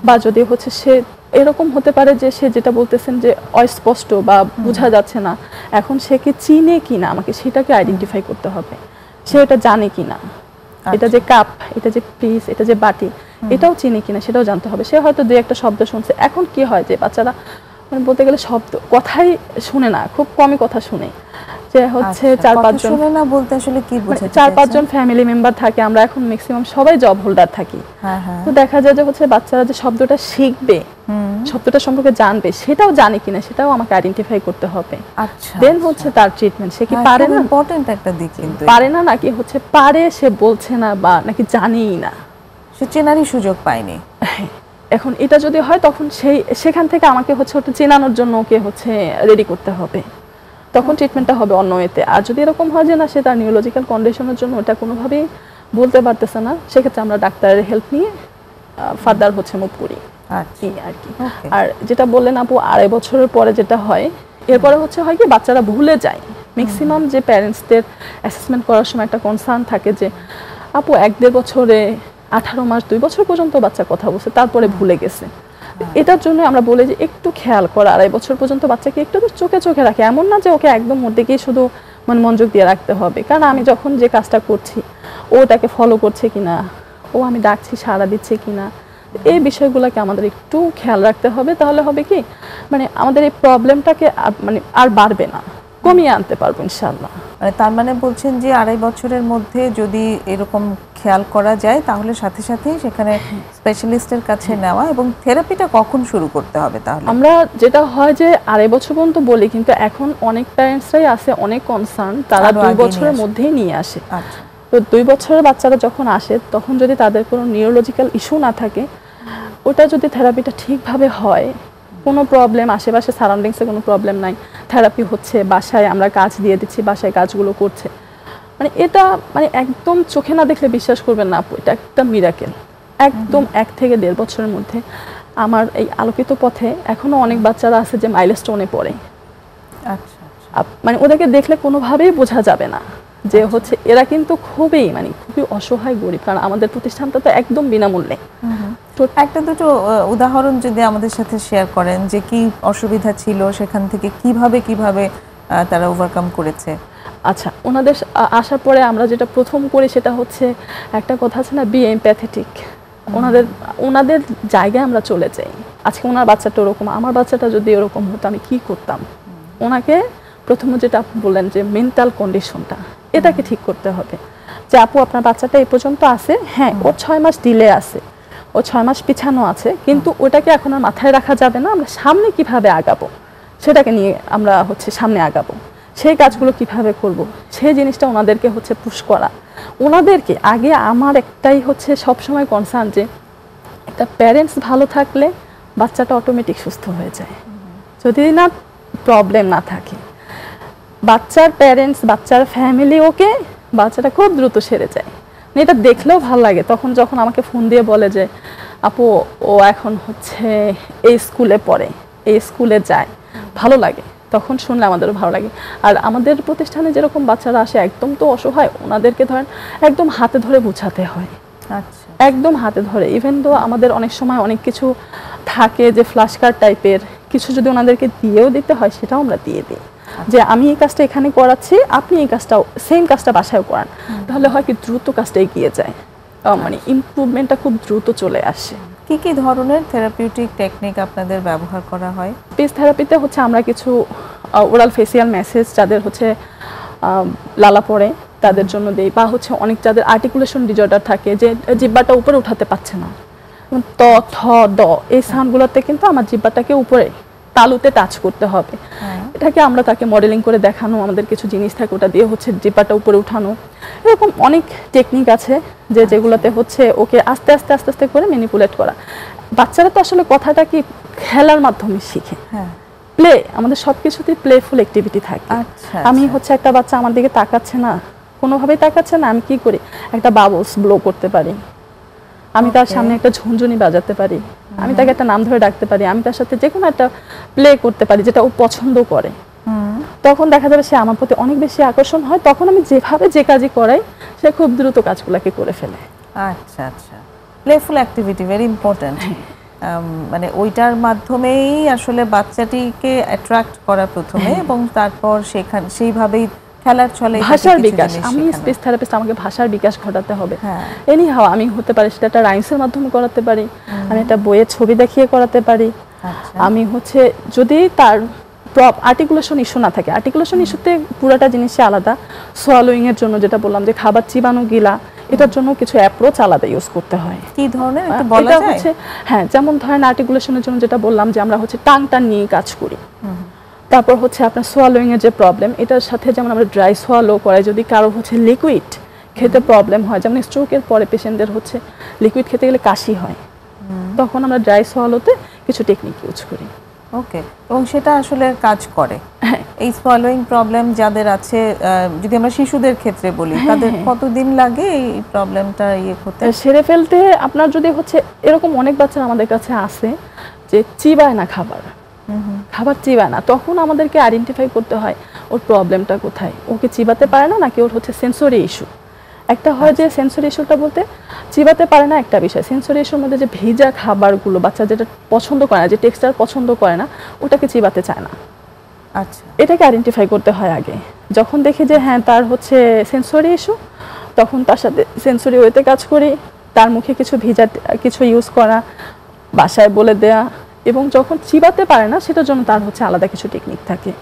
বা যদি হচ্ছে সে এরকম হতে পারে যে সে যেটা বলতেছেন যে অস্পষ্ট বা বোঝা যাচ্ছে না, এখন সে কি চিনে কিনা, আমাকে সেটাকে আইডেন্টিফাই করতে হবে, সে এটা জানে কিনা, এটা যে কাপ, এটা যে পিস, এটা যে বাটি, এটাও চিনি কিনা সেটাও জানতে হবে। সে হয়তো 2-একটা শব্দ শুনছে। এখন কি হয় যে বাচ্চারা মানে বলতে গেলে শব্দ কথাই শুনে না, খুব কমই কথা শুনে। যে হচ্ছে 4-5 জন শুনে না বলতে আসলে কি বোঝাতে চাইছেন? 4-5 জন ফ্যামিলি মেম্বার থাকে, আমরা এখন ম্যাক্সিমাম সবাই জব হোল্ডার থাকি। তো দেখা যায় যে হচ্ছে বাচ্চারা যে শব্দটা শিখবে, শব্দটা সম্পর্কে জানবে, সেটাও জানে কিনা সেটাও আমাকে আইডেন্টিফাই করতে হবে। আচ্ছা, দেন হচ্ছে তার ট্রিটমেন্ট। সে কি পারে না, ইম্পর্টেন্ট একটা দিক, কিন্তু পারে না, নাকি হচ্ছে পারে সে বলছে না, বা নাকি জানেই না, সে চেনারই সুযোগ পায়নি। এখন এটা যদি হয় তখন সেখান থেকে আমাকে হচ্ছে ওটা চেনানোর জন্য ওকে হচ্ছে রেডি করতে হবে, তখন ট্রিটমেন্টটা হবে অন্য এতে। আর যদি এরকম হয় যে না, সে তার নিউরোলজিক্যাল কন্ডিশনের জন্য ওটা কোনোভাবেই বলতে পারতেছে না, সেক্ষেত্রে আমরা ডাক্তারের হেল্প নিয়ে ফার্দার হচ্ছে মুভ করি আর কি। আর যেটা বললেন আপু, 2.5 বছরের পরে যেটা হয়, এরপরে হচ্ছে হয় কি বাচ্চারা ভুলে যায়। ম্যাক্সিমাম যে প্যারেন্টসদের অ্যাসেসমেন্ট করার সময় একটা কনসার্ন থাকে যে আপু 1-1.5 বছরে 18 মাস 2 বছর পর্যন্ত বাচ্চা কথা বলছে, তারপরে ভুলে গেছে। এটার জন্য আমরা বলি যে একটু খেয়াল করা, 2.5 বছর পর্যন্ত বাচ্চাকে একটু তো চোখে চোখে রাখে, এমন না যে ওকে একদম ওর দিকেই শুধু মানে মনোযোগ দিয়ে রাখতে হবে। কারণ আমি যখন যে কাজটা করছি ও তাকে ফলো করছে কিনা, ও আমি ডাকছি সাড়া দিচ্ছে কিনা, এই বিষয়গুলোকে আমাদের একটু খেয়াল রাখতে হবে। তাহলে হবে কি, মানে আমাদের এই প্রবলেমটাকে মানে আর বাড়বে না, কমিয়ে আনতে পারবো ইনশাআল্লাহ। মানে তার মানে বলছেন যে 2.5 বছরের মধ্যে যদি এরকম খেয়াল করা যায় তাহলে সাথে সাথেই সেখানে স্পেশালিস্টের কাছে নেওয়া, এবং থেরাপিটা কখন শুরু করতে হবে তাহলে? আমরা যেটা হয় যে 2.5 বছর পর্যন্ত বলি, কিন্তু এখন অনেক প্যারেন্টসরাই আছে অনেক কনসার্ন, তারা 2 বছরের মধ্যেই নিয়ে আসে। আচ্ছা। তো 2 বছরের বাচ্চারা যখন আসে তখন যদি তাদের কোনো নিউরোলজিক্যাল ইস্যু না থাকে, ওটা যদি থেরাপিটা ঠিকভাবে হয়, কোনো প্রবলেম আশেপাশে সারাউন্ডিংসে কোনো প্রবলেম নাই, থেরাপি হচ্ছে, বাসায় আমরা কাজ দিয়ে দিচ্ছি, বাসায় কাজগুলো করছে, মানে এটা মানে একদম চোখে না দেখলে বিশ্বাস করবেন না আপু, এটা একটা মিরাকেল। একদম 1 থেকে 1.5 বছরের মধ্যে আমার এই আলোকিত পথে এখনো অনেক বাচ্চারা আছে যে মাইলস্টোনে পড়ে। আচ্ছা। মানে ওদেরকে দেখলে কোনোভাবেই বোঝা যাবে না যে হচ্ছে এরা কিন্তু খুবই মানে খুবই অসহায় গরিব, কারণ আমাদের প্রতিষ্ঠানটা তো একদম বিনামূল্যে। তো একটা দুটো উদাহরণ যদি আমাদের সাথে শেয়ার করেন যে কি অসুবিধা ছিল, সেখান থেকে কিভাবে তারা ওভারকাম করেছে। আচ্ছা, ওনাদের আসার পরে আমরা যেটা প্রথম করি সেটা হচ্ছে, একটা কথা আছে না, বি এমপ্যাথেটিক। ওনাদের জায়গায় আমরা চলে যাই। আজকে ওনার বাচ্চাটা ওরকম, আমার বাচ্চাটা যদি ওরকম হতো আমি কি করতাম। ওনাকে প্রথমে যেটা আপনি বললেন যে মেন্টাল কন্ডিশনটা, এটাকে ঠিক করতে হবে যে আপু আপনার বাচ্চাটা এই পর্যন্ত আছে, হ্যাঁ ওর 6 মাস ডিলে আছে, ও 6 মাস পিছানো আছে, কিন্তু ওটাকে এখন আর মাথায় রাখা যাবে না। আমরা সামনে কিভাবে আগাবো সেটাকে নিয়ে আমরা হচ্ছে সামনে আগাবো, সেই কাজগুলো কিভাবে করব, সেই জিনিসটা ওনাদেরকে হচ্ছে পুশ করা। ওনাদেরকে আগে আমার একটাই হচ্ছে সবসময় কনসার্ন যে একটা প্যারেন্টস ভালো থাকলে বাচ্চাটা অটোমেটিক সুস্থ হয়ে যায়। যদি না প্রবলেম না থাকে, বাচ্চার প্যারেন্টস, বাচ্চার ফ্যামিলি ওকে, বাচ্চাটা খুব দ্রুত সেরে যায়। এটা দেখলেও ভালো লাগে। তখন যখন আমাকে ফোন দিয়ে বলে যে আপু ও এখন হচ্ছে এই স্কুলে পড়ে, এই স্কুলে যায়, ভালো লাগে, তখন শুনলে আমাদেরও ভালো লাগে। আর আমাদের প্রতিষ্ঠানে যেরকম বাচ্চারা আসে একদম তো অসহায়, ওনাদেরকে ধরেন একদম হাতে ধরে বোঝাতে হয়। আচ্ছা। একদম হাতে ধরে। ইভেন তো আমাদের অনেক সময় অনেক কিছু থাকে যে ফ্ল্যাশ কার্ড টাইপের কিছু, যদি ওনাদেরকে দিয়েও দিতে হয় সেটাও আমরা দিয়ে দিই যে আমি এই কাজটা এখানে করাচ্ছি, আপনি এই কাজটাও সেম কাজটা বাসায়ও করান। তাহলে হয় কি দ্রুত কাজটা এগিয়ে যায়, মানে ইমপ্রুভমেন্টটা খুব দ্রুত চলে আসে। কি ধরনের থেরাপিউটিক টেকনিক আপনাদের ব্যবহার করা হয়? স্পিচ থেরাপিতে হচ্ছে আমরা কিছু ওরাল ফেসিয়াল মেসেজ যাদের হচ্ছে লালা পড়ে তাদের জন্য দেই, বা হচ্ছে অনেক যাদের আর্টিকুলেশন ডিজর্ডার থাকে যে জিহ্বাটা উপরে উঠাতে পারছে না, ত থ দ এই সাউন্ডগুলোতে কিন্তু আমার জিহ্বাটাকে উপরে তালুতে টাচ করতে হবে। এটাকে আমরা তাকে মডেলিং করে দেখানো, আমাদের কিছু জিনিস থাকে ওটা দিয়ে হচ্ছে জিহ্বাটা উপরে উঠানো। এরকম অনেক টেকনিক আছে যে যেগুলোতে হচ্ছে ওকে আস্তে আস্তে আস্তে আস্তে করে ম্যানিপুলেট করা। বাচ্চারা তো আসলে কথাটা কি খেলার মাধ্যমে শিখে, প্লে, আমাদের সবকিছুতেই প্লেফুল অ্যাক্টিভিটি থাকে। আমি হচ্ছে একটা বাচ্চা আমার দিকে তাকাচ্ছে না, কোনোভাবেই তাকাচ্ছে না, আমি কি করি, একটা বাবলস ব্লো করতে পারি, আমি তার সামনে একটা ঝুনঝুনি বাজাতে পারি, আমি তাকে একটা নাম ধরে ডাকতে পারি, আমি তার সাথে যে কোনো একটা প্লে করতে পারি যেটা ও পছন্দ করে। তখন দেখা যাবে সে আমার প্রতি অনেক বেশি আকর্ষণ হয়। তখন আমি যেভাবে যে কাজই করাই সে খুব দ্রুত কাজগুলোকে করে ফেলে। আচ্ছা আচ্ছা, প্লেফুল অ্যাক্টিভিটি ভেরি ইম্পর্ট্যান্ট। মানে ওইটার মাধ্যমেই আসলে বাচ্চাটিকে অ্যাট্রাক্ট করা প্রথমে, এবং তারপর সেখানে সেইভাবেই খেলার ছলে ভাষার বিকাশ। আমি স্পিচ থেরাপিস্ট, আমাকে ভাষার বিকাশ ঘটাতে হবে। এনি হাও আমি হতে পারে সেটা একটা রাইমসের মাধ্যমে করাতে পারি, আমি একটা বইয়ের ছবি দেখিয়ে করাতে পারি। আমি হচ্ছে যদি তার আর্টিকুলেশন ইস্যু না থাকে, আর্টিকুলেশন ইস্যুতে পুরোটা জিনিসই আলাদা। সোয়ালোয়িং এর জন্য যেটা বললাম যে খাবার চিবানো গিলা, এটার জন্য কিছু অ্যাপ্রোচ আলাদা ইউজ করতে হয়। কি ধরনের একটু বলা যায়? হচ্ছে হ্যাঁ, যেমন ধরেন আর্টিকুলেশনের জন্য যেটা বললাম যে আমরা হচ্ছে টাংটা নিয়ে কাজ করি। তারপর হচ্ছে আপনার সোয়ালোয়িং এর যে প্রবলেম, এটার সাথে যেমন আমরা ড্রাই সোয়ালো করাই, যদি কারো হচ্ছে লিকুইড খেতে প্রবলেম হয়, যেমন স্ট্রোকের পরে পেশেন্টদের হচ্ছে লিকুইড খেতে গেলে কাশি হয়, তখন আমরা ড্রাই সোয়ালোতে কিছু টেকনিক ইউজ করি। ওকে, এবং সেটা আসলে কাজ করে। এই সোয়ালোয়িং প্রবলেম যাদের আছে, যদি আমরা শিশুদের ক্ষেত্রে বলি, তাদের কতদিন লাগে এই প্রবলেমটা হতে সেরে ফেলতে? আপনার যদি হচ্ছে এরকম অনেক বাচ্চা আমাদের কাছে আসে যে চিবায় না খাবার, খাবার চিবায় না, তখন আমাদেরকে আইডেন্টিফাই করতে হয় ওর প্রবলেমটা কোথায়। ওকে চিবাতে পারে না নাকি ওর হচ্ছে সেন্সরি ইস্যু। একটা হয় যে সেন্সরি ইস্যুটা বলতে চিবাতে পারে না একটা বিষয়, সেন্সরি ইস্যুর মধ্যে যে ভেজা খাবারগুলো বাচ্চা যেটা পছন্দ করে না, যে টেক্সচার পছন্দ করে না, ওটাকে চিবাতে চায় না। আচ্ছা, এটাকে আইডেন্টিফাই করতে হয় আগে। যখন দেখি যে হ্যাঁ তার হচ্ছে সেন্সরি ইস্যু, তখন তার সাথে সেন্সরি ওয়েতে কাজ করি, তার মুখে কিছু ভেজা কিছু ইউজ করা, বাসায় বলে দেয়া, এবং যখন চিবাতে পারে না সেটার জন্য তার হচ্ছে আলাদা কিছু টেকনিক থাকে।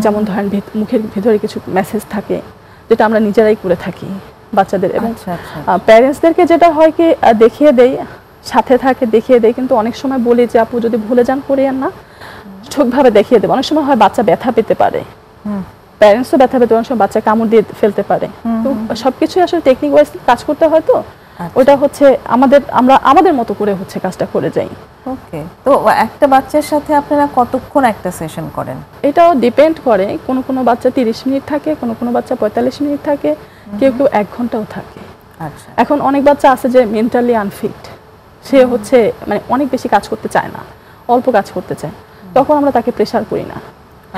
যেমন ধরেন মুখের ভিতরে কিছু মেসেজ থাকে যেটা আমরা নিজেরাই করে থাকি বাচ্চাদের, এবং প্যারেন্টসদেরকে যেটা হয় কি দেখিয়ে দেই, সাথে থাকে দেখিয়ে দেয়, কিন্তু অনেক সময় বলি যে আপু যদি ভুলে যান করিয়েন না, ঠিকভাবে দেখিয়ে দেবো। অনেক সময় হয় বাচ্চা ব্যথা পেতে পারে, প্যারেন্টসও ব্যথা পেতে, অনেক সময় বাচ্চা কামড় দিয়ে ফেলতে পারে। তো সবকিছুই আসলে টেকনিক ওয়াইজ কাজ করতে হয়। তো ওটা হচ্ছে আমাদের মতো করে হচ্ছে কাজটা করে যাই। ওকে, তো একটা বাচ্চার সাথে আপনারা কতক্ষণ একটা সেশন করেন? এটাও ডিপেন্ড করে, কোনো বাচ্চা 30 মিনিট থাকে, কোনো বাচ্চা 45 মিনিট থাকে, কেউ 1 ঘন্টাও থাকে। আচ্ছা, এখন অনেক বাচ্চা আছে যে মেন্টালি আনফিট, সে হচ্ছে মানে অনেক বেশি কাজ করতে চায় না, অল্প কাজ করতে চায়, তখন আমরা তাকে প্রেশার করি না।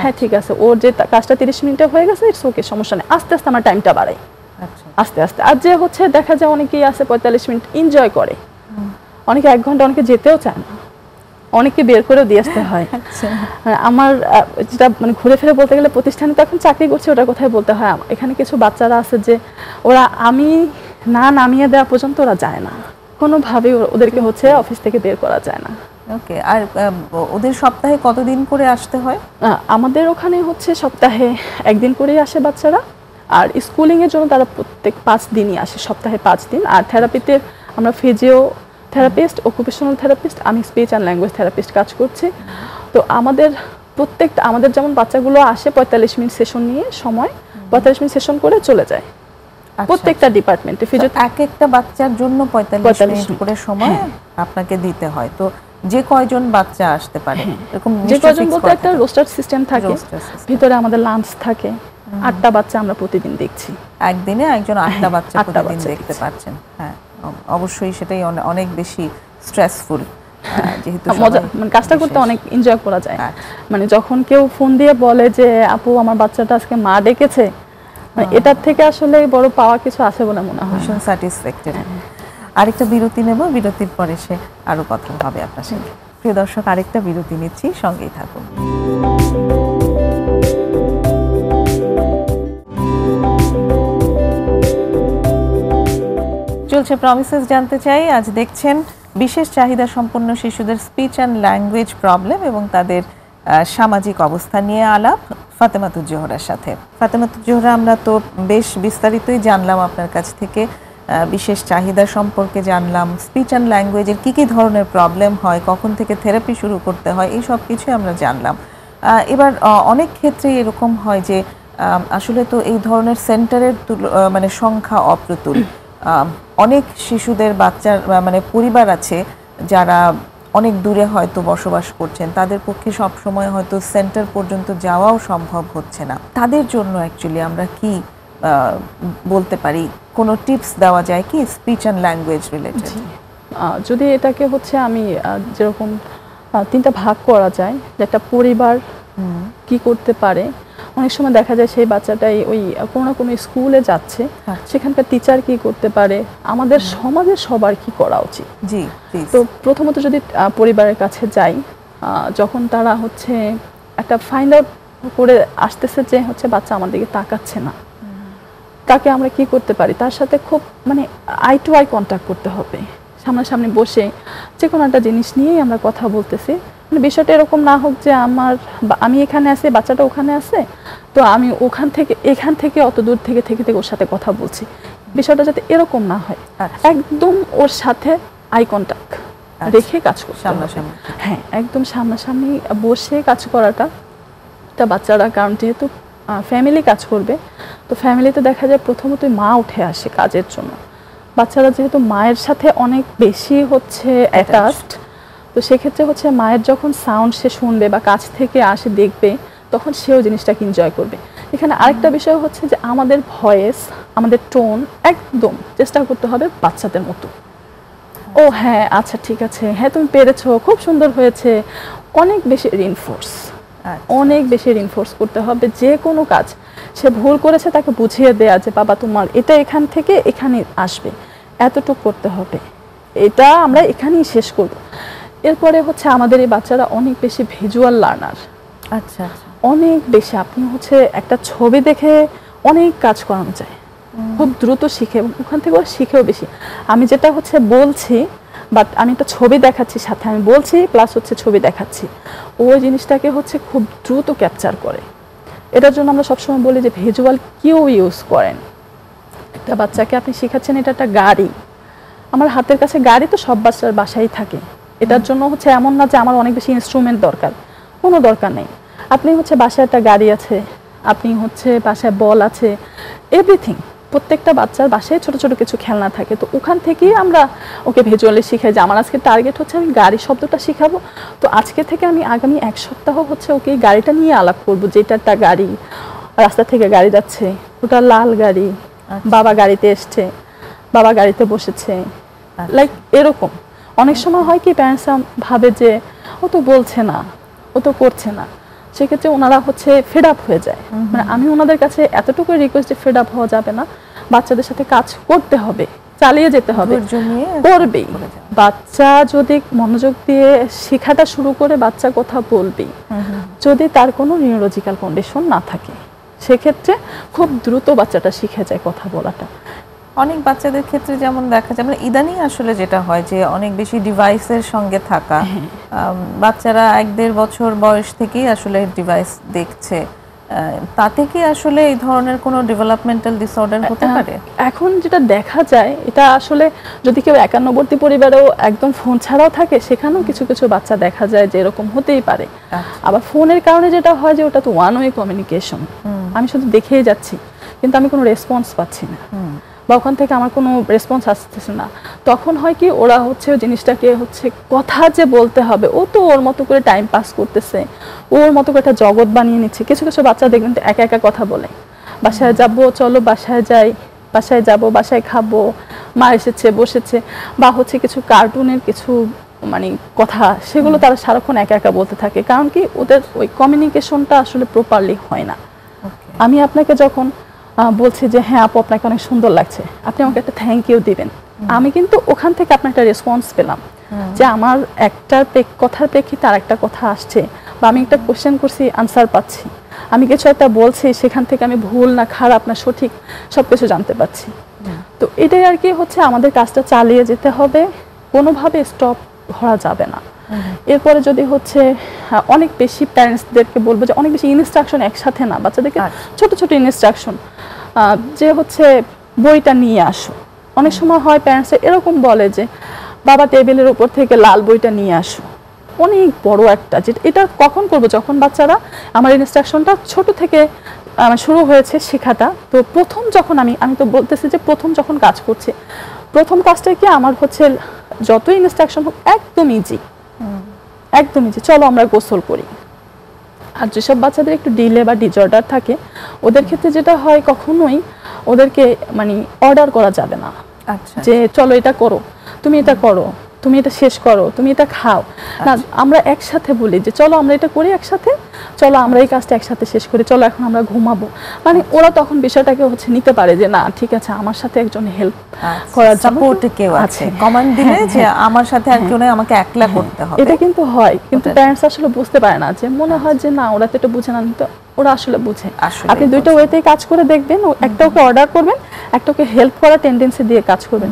হ্যাঁ ঠিক আছে, ওর যে কাজটা 30 মিনিটে হয়ে গেছে, ইটস ওকে, সমস্যা নেই, আস্তে আস্তে আমরা টাইমটা বাড়াই, আস্তে আস্তে। আর যে হচ্ছে দেখা যায় অনেকেই আছে 45 মিনিট এনজয় করে, অনেকে 1 ঘন্টা, অনেকে যেতেও চায় না, অনেকে বের করেও দিয়ে আসতে হয়। আমার যেটা মানে ঘুরে ফিরে বলতে গেলে, প্রতিষ্ঠানে তো এখন চাকরি করছে, ওটার কথাই বলতে হয়। এখানে কিছু বাচ্চারা আছে যে ওরা আমি না নামিয়ে দেওয়া পর্যন্ত ওরা যায় না, কোনোভাবেই ওদেরকে হচ্ছে অফিস থেকে বের করা যায় না। ওকে, আর ওদের সপ্তাহে কতদিন করে আসতে হয়? আমাদের ওখানে হচ্ছে সপ্তাহে 1 দিন করেই আসে বাচ্চারা, আর স্কুলিংয়ের জন্য তারা প্রত্যেক 5 দিনই আসে, সপ্তাহে 5 দিন। আর থেরাপিতে আমরা ফিজিও থেরাপিস্ট, অকুপেশনাল থেরাপিস্ট, আমি স্পিচ অ্যান্ড ল্যাঙ্গুয়েজ থেরাপিস্ট কাজ করছি। তো আমাদের যেমন বাচ্চাগুলো আসে 45 মিনিট সেশন নিয়ে, সময় 45 মিনিট সেশন করে চলে যায় প্রত্যেকটা ডিপার্টমেন্টে। ফিজিও এক একটা বাচ্চার জন্য 45 মিনিট করে সময় আপনাকে দিতে হয়। তো যে কয়জন বাচ্চা আসতে পারে এরকম? যে কয়জন বলতে একটা রোস্টার সিস্টেম থাকে, ভিতরে আমাদের লাঞ্চ থাকে, 8টা বাচ্চা আমরা প্রতিদিন দেখছি। একদিনে একজন 8টা বাচ্চা প্রতিদিন দেখতে পাচ্ছেন? হ্যাঁ, অবশ্যই সেটাই অনেক বেশি স্ট্রেসফুল, যেহেতু মানে কাজটা করতে অনেক এনজয় করা যায়। মানে যখন কেউ ফোন দিয়ে বলে যে আপু আমার বাচ্চাটা আজকে মা ডেকেছে, মানে এটার থেকে আসলে বড় পাওয়া কিছু আছে বলে মনে হয়। ভীষণ স্যাটিসফ্যাক্টরি। আরেকটা বিরতি নেব, বিরতির পরে সে আরো কথা হবে আপনার সাথে। প্রিয় দর্শক, আরেকটা বিরতি নিচ্ছি, সঙ্গেই থাকুন। চলছে প্রমিসেস জানতে চাই। আজ দেখছেন বিশেষ চাহিদা সম্পন্ন শিশুদের স্পিচ অ্যান্ড ল্যাঙ্গুয়েজ প্রবলেম এবং তাদের সামাজিক অবস্থা নিয়ে আলাপ ফাতেমাতুজ জোহরার সাথে। ফাতেমাতুজ জোহরা, আমরা তো বেশ বিস্তারিতই জানলাম আপনার কাছ থেকে, বিশেষ চাহিদা সম্পর্কে জানলাম, স্পিচ অ্যান্ড ল্যাঙ্গুয়েজের কী কী ধরনের প্রবলেম হয়, কখন থেকে থেরাপি শুরু করতে হয়, এই সব কিছুই আমরা জানলাম। এবার অনেক ক্ষেত্রে এরকম হয় যে আসলে তো এই ধরনের সেন্টারের মানে সংখ্যা অপ্রতুল। অনেক শিশুদের বাচ্চার মানে পরিবার আছে যারা অনেক দূরে হয়তো বসবাস করছেন, তাদের পক্ষে সব সময় হয়তো সেন্টার পর্যন্ত যাওয়াও সম্ভব হচ্ছে না। তাদের জন্য অ্যাকচুয়ালি আমরা কি বলতে পারি, কোনো টিপস দেওয়া যায় কি স্পিচ অ্যান্ড ল্যাঙ্গুয়েজ রিলেটেড? যদি এটাকে হচ্ছে আমি যেরকম 3টা ভাগ করা যায়, যে একটা পরিবার কি করতে পারে। অনেক সময় দেখা যায় সেই বাচ্চাটাই ওই কোনো না কোনো স্কুলে যাচ্ছে, সেখানকার টিচার কি করতে পারে, আমাদের সমাজের সবার কি করা উচিত। জি, তো প্রথমত যদি পরিবারের কাছে যাই, যখন তারা হচ্ছে একটা ফাইন্ড আউট করে আসতেছে যে হচ্ছে বাচ্চা আমার দিকে তাকাচ্ছে না, তাকে আমরা কি করতে পারি, তার সাথে খুব মানে আই টু আই কন্ট্যাক্ট করতে হবে, সামনাসামনি বসে যে কোনো একটা জিনিস নিয়েই আমরা কথা বলতেছি। মানে বিষয়টা এরকম না হোক যে আমি এখানে আছি, বাচ্চাটা ওখানে আছে, তো আমি এখান থেকে অত দূর থেকে ওর সাথে কথা বলছি। বিষয়টা যাতে এরকম না হয়, একদম ওর সাথে আই কন্ট্যাক্ট রেখে কাজ করতে হবে। হ্যাঁ, একদম সামনাসামনি বসে কাজ করাটা বাচ্চারা, কারণ যেহেতু ফ্যামিলি কাজ করবে, তো ফ্যামিলিতে দেখা যায় প্রথমতই মা উঠে আসে কাজের জন্য। বাচ্চারা যেহেতু মায়ের সাথে অনেক বেশি হচ্ছে অ্যাটাচড, তো সেক্ষেত্রে হচ্ছে মায়ের যখন সাউন্ড সে শুনবে বা কাছ থেকে আসে দেখবে, তখন সেও জিনিসটাকে এনজয় করবে। এখানে আরেকটা বিষয় হচ্ছে যে আমাদের ভয়েস, আমাদের টোন একদম চেষ্টা করতে হবে বাচ্চাদের মতো। ও হ্যাঁ, আচ্ছা ঠিক আছে, হ্যাঁ তুমি পেরেছো, খুব সুন্দর হয়েছে, অনেক বেশি রিনফোর্স করতে হবে যে কোনো কাজ। সে ভুল করেছে তাকে বুঝিয়ে দেয়া যে বাবা তোমার এটা এখান থেকে এখানে আসবে, এতটুকু করতে হবে, এটা আমরা এখানেই শেষ করব। এরপরে হচ্ছে আমাদের এই বাচ্চারা অনেক বেশি ভিজুয়াল লার্নার, আচ্ছা আচ্ছা, অনেক বেশি। আপনি হচ্ছে একটা ছবি দেখে অনেক কাজ করানো যায়, খুব দ্রুত শিখে এবং ওখান থেকে ওরা শিখেও বেশি। আমি যেটা হচ্ছে বলছি বাট আমি একটা ছবি দেখাচ্ছি, সাথে আমি বলছি প্লাস হচ্ছে ছবি দেখাচ্ছি, ওই জিনিসটাকে হচ্ছে খুব দ্রুত ক্যাপচার করে। এটার জন্য আমরা সবসময় বলি যে ভিজুয়াল কিউ ইউজ করেন। একটা বাচ্চাকে আপনি শেখাচ্ছেন এটা একটা গাড়ি, আমার হাতের কাছে গাড়ি তো সব বাচ্চার বাসায় থাকে, এটার জন্য হচ্ছে এমন না যে আমার অনেক বেশি ইনস্ট্রুমেন্ট দরকার, কোনো দরকার নেই। আপনি হচ্ছে বাসায় একটা গাড়ি আছে, আপনি হচ্ছে বাসায় বল আছে, এভরিথিং। প্রত্যেকটা বাচ্চার বাসায় ছোট ছোট কিছু খেলনা থাকে, তো ওখান থেকেই আমরা ওকে ভিজুয়ালি শিখাই যে আমার আজকে টার্গেট হচ্ছে আমি গাড়ি শব্দটা শিখাবো। তো আজকে থেকে আমি আগামী 1 সপ্তাহ হচ্ছে ওকে এই গাড়িটা নিয়ে আলাপ করবো, যেটা একটা গাড়ি, রাস্তা থেকে গাড়ি যাচ্ছে, ওটা লাল গাড়ি, বাবা গাড়িতে এসছে, বাবা গাড়িতে বসেছে, লাইক এরকম। অনেক সময় হয় কি প্যারেন্টসরা ভাবে যে ও তো বলছে না, ও তো করছে না, সেক্ষেত্রে ওনারা হচ্ছে ফেড আপ হয়ে যায়। মানে আমি ওনাদের কাছে এতটুকু রিকোয়েস্ট যে ফেড আপ হওয়া যাবে না, বাচ্চাদের সাথে কাজ করতে হবে, চালিয়ে যেতে হবে, করবেই। বাচ্চা যদি মনোযোগ দিয়ে শেখাটা শুরু করে বাচ্চা কথা বলবেই, যদি তার কোনো নিউরোলজিক্যাল কন্ডিশন না থাকে, সেক্ষেত্রে খুব দ্রুত বাচ্চাটা শিখে যায় কথা বলাটা। অনেক বাচ্চাদের ক্ষেত্রে যেমন দেখা যায়, মানে ইদানিং আসলে যেটা হয় যে অনেক বেশি ডিভাইসের সঙ্গে থাকা, বাচ্চারা 1-1.5 বছর বয়স থেকেই আসলে ডিভাইস দেখছে, তাতে কি আসলে এই ধরনের কোনো ডেভেলপমেন্টাল ডিসঅর্ডার হতে পারে? এখন যেটা দেখা যায়, এটা আসলে যদি কেউ একান্নবর্তী পরিবারেও একদম ফোন ছাড়াও থাকে, সেখানেও কিছু কিছু বাচ্চা দেখা যায় যে এরকম হতেই পারে। আবার ফোনের কারণে যেটা হয় যে ওটা তো ওয়ান ওয়ে কমিউনিকেশন, আমি শুধু দেখেই যাচ্ছি কিন্তু আমি কোনো রেসপন্স পাচ্ছি না, বা ওখান থেকে আমার কোনো রেসপন্স আসতেছে না। তখন হয় কি ওরা হচ্ছে ওই জিনিসটাকে হচ্ছে কথা যে বলতে হবে, ও তো ওর মতো করে টাইম পাস করতেছে, ওর মতো করে একটা জগৎ বানিয়ে নিচ্ছে। কিছু কিছু বাচ্চা দেখবেন একা একা কথা বলে, বাসায় যাব, চলো বাসায় যাই, বাসায় যাব, বাসায় খাবো, মা এসেছে বসেছে, বা হচ্ছে কিছু কার্টুনের কিছু মানে কথা, সেগুলো তারা সারাক্ষণ একা একা বলতে থাকে। কারণ কি ওদের ওই কমিউনিকেশনটা আসলে প্রপারলি হয় না। আমি আপনাকে যখন বলছি যে হ্যাঁ আপু আপনাকে অনেক সুন্দর লাগছে, আপনি আমাকে একটা থ্যাংক ইউ দিবেন, আমি কিন্তু ওখান থেকে আপনার একটা রেসপন্স পেলাম যে আমার একটার কথার প্রেক্ষিতে আর একটা কথা আসছে, বা আমি একটা কোশ্চেন করছি আনসার পাচ্ছি, আমি কিছু একটা বলছি সেখান থেকে আমি ভুল না খারাপ না সঠিক সব কিছু জানতে পারছি। তো এটাই আর কি হচ্ছে আমাদের কাজটা চালিয়ে যেতে হবে, কোনোভাবে স্টপ ধরা যাবে না। এরপরে যদি হচ্ছে অনেক বেশি প্যারেন্টসদেরকে বলবো যে অনেক বেশি ইনস্ট্রাকশন একসাথে না, বাচ্চাদেরকে ছোট ছোট ইনস্ট্রাকশন, যে হচ্ছে বইটা নিয়ে আসো। অনেক সময় হয় প্যারেন্টসরা এরকম বলে যে বাবা টেবিলের উপর থেকে লাল বইটা নিয়ে আসো, অনেক বড় একটা, যেটা এটা কখন করবো যখন বাচ্চারা আমার ইনস্ট্রাকশনটা ছোট থেকে শুরু হয়েছে শেখাটা। তো প্রথম যখন আমি তো বলতেছি যে প্রথম যখন কাজ করছে, প্রথম কাজটা কি আমার হচ্ছে যত ইনস্ট্রাকশন হোক একদম ইজি, একদম ইজি, চলো আমরা গোসল করি। আর যেসব বাচ্চাদের একটু ডিলে বা ডিজঅর্ডার থাকে, ওদের ক্ষেত্রে যেটা হয় কখনোই ওদেরকে মানে অর্ডার করা যাবে না যে চলো এটা করো, তুমি এটা করো, তুমি এটা শেষ করো, তুমি এটা খাও না। আমরা একসাথে বলি যে চলো আমরা এটা করি একসাথে, চলো আমরা এই কাজটা একসাথে শেষ করি, চলো এখন আমরা ঘুমাবো। মানে ওরা তখন বিষয়টাকে হচ্ছে নিতে পারে যে না ঠিক আছে আমার সাথে একজন হেল্প করার জন্য কেউ আছে, কমান্ড দিলে যে আমার সাথে আর কেউ নেই, আমাকে একলা করতে হবে। এটা কিন্তু হয়, কিন্তু প্যারেন্টস আসলে বুঝতে পারে না, যে মনে হয় যে না ওরা তো এটা বুঝে না, তো ওরা আসলে বুঝে। আপনি দুইটা ওয়েতেই কাজ করে দেখবেন, একটা ওকে অর্ডার করবেন, একটা ওকে হেল্প করার টেন্ডেন্সি দিয়ে কাজ করবেন।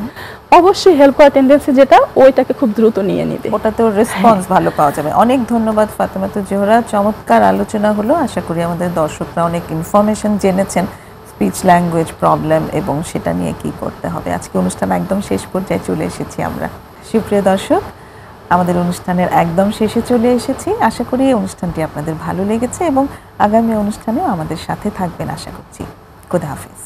অবশ্যই হেল্প করার টেন্ডেন্সি যেটা, ওইটাকে খুব দ্রুত নিয়ে নিবে, ওটাতে ওর রেসপন্স ভালো পাওয়া যাবে। অনেক ধন্যবাদ ফাতেমাতুজ জোহরা, চমৎকার আলোচনা হলো। আশা করি আমাদের দর্শকরা অনেক ইনফরমেশন জেনেছেন স্পিচ ল্যাঙ্গুয়েজ প্রবলেম এবং সেটা নিয়ে কি করতে হবে। আজকে অনুষ্ঠান একদম শেষ পর্যায়ে চলে এসেছি আমরা। সুপ্রিয় দর্শক, আমাদের অনুষ্ঠানের একদম শেষে চলে এসেছি। আশা করি এই অনুষ্ঠানটি আপনাদের ভালো লেগেছে এবং আগামী অনুষ্ঠানেও আমাদের সাথে থাকবেন আশা করছি। খোদা হাফেজ।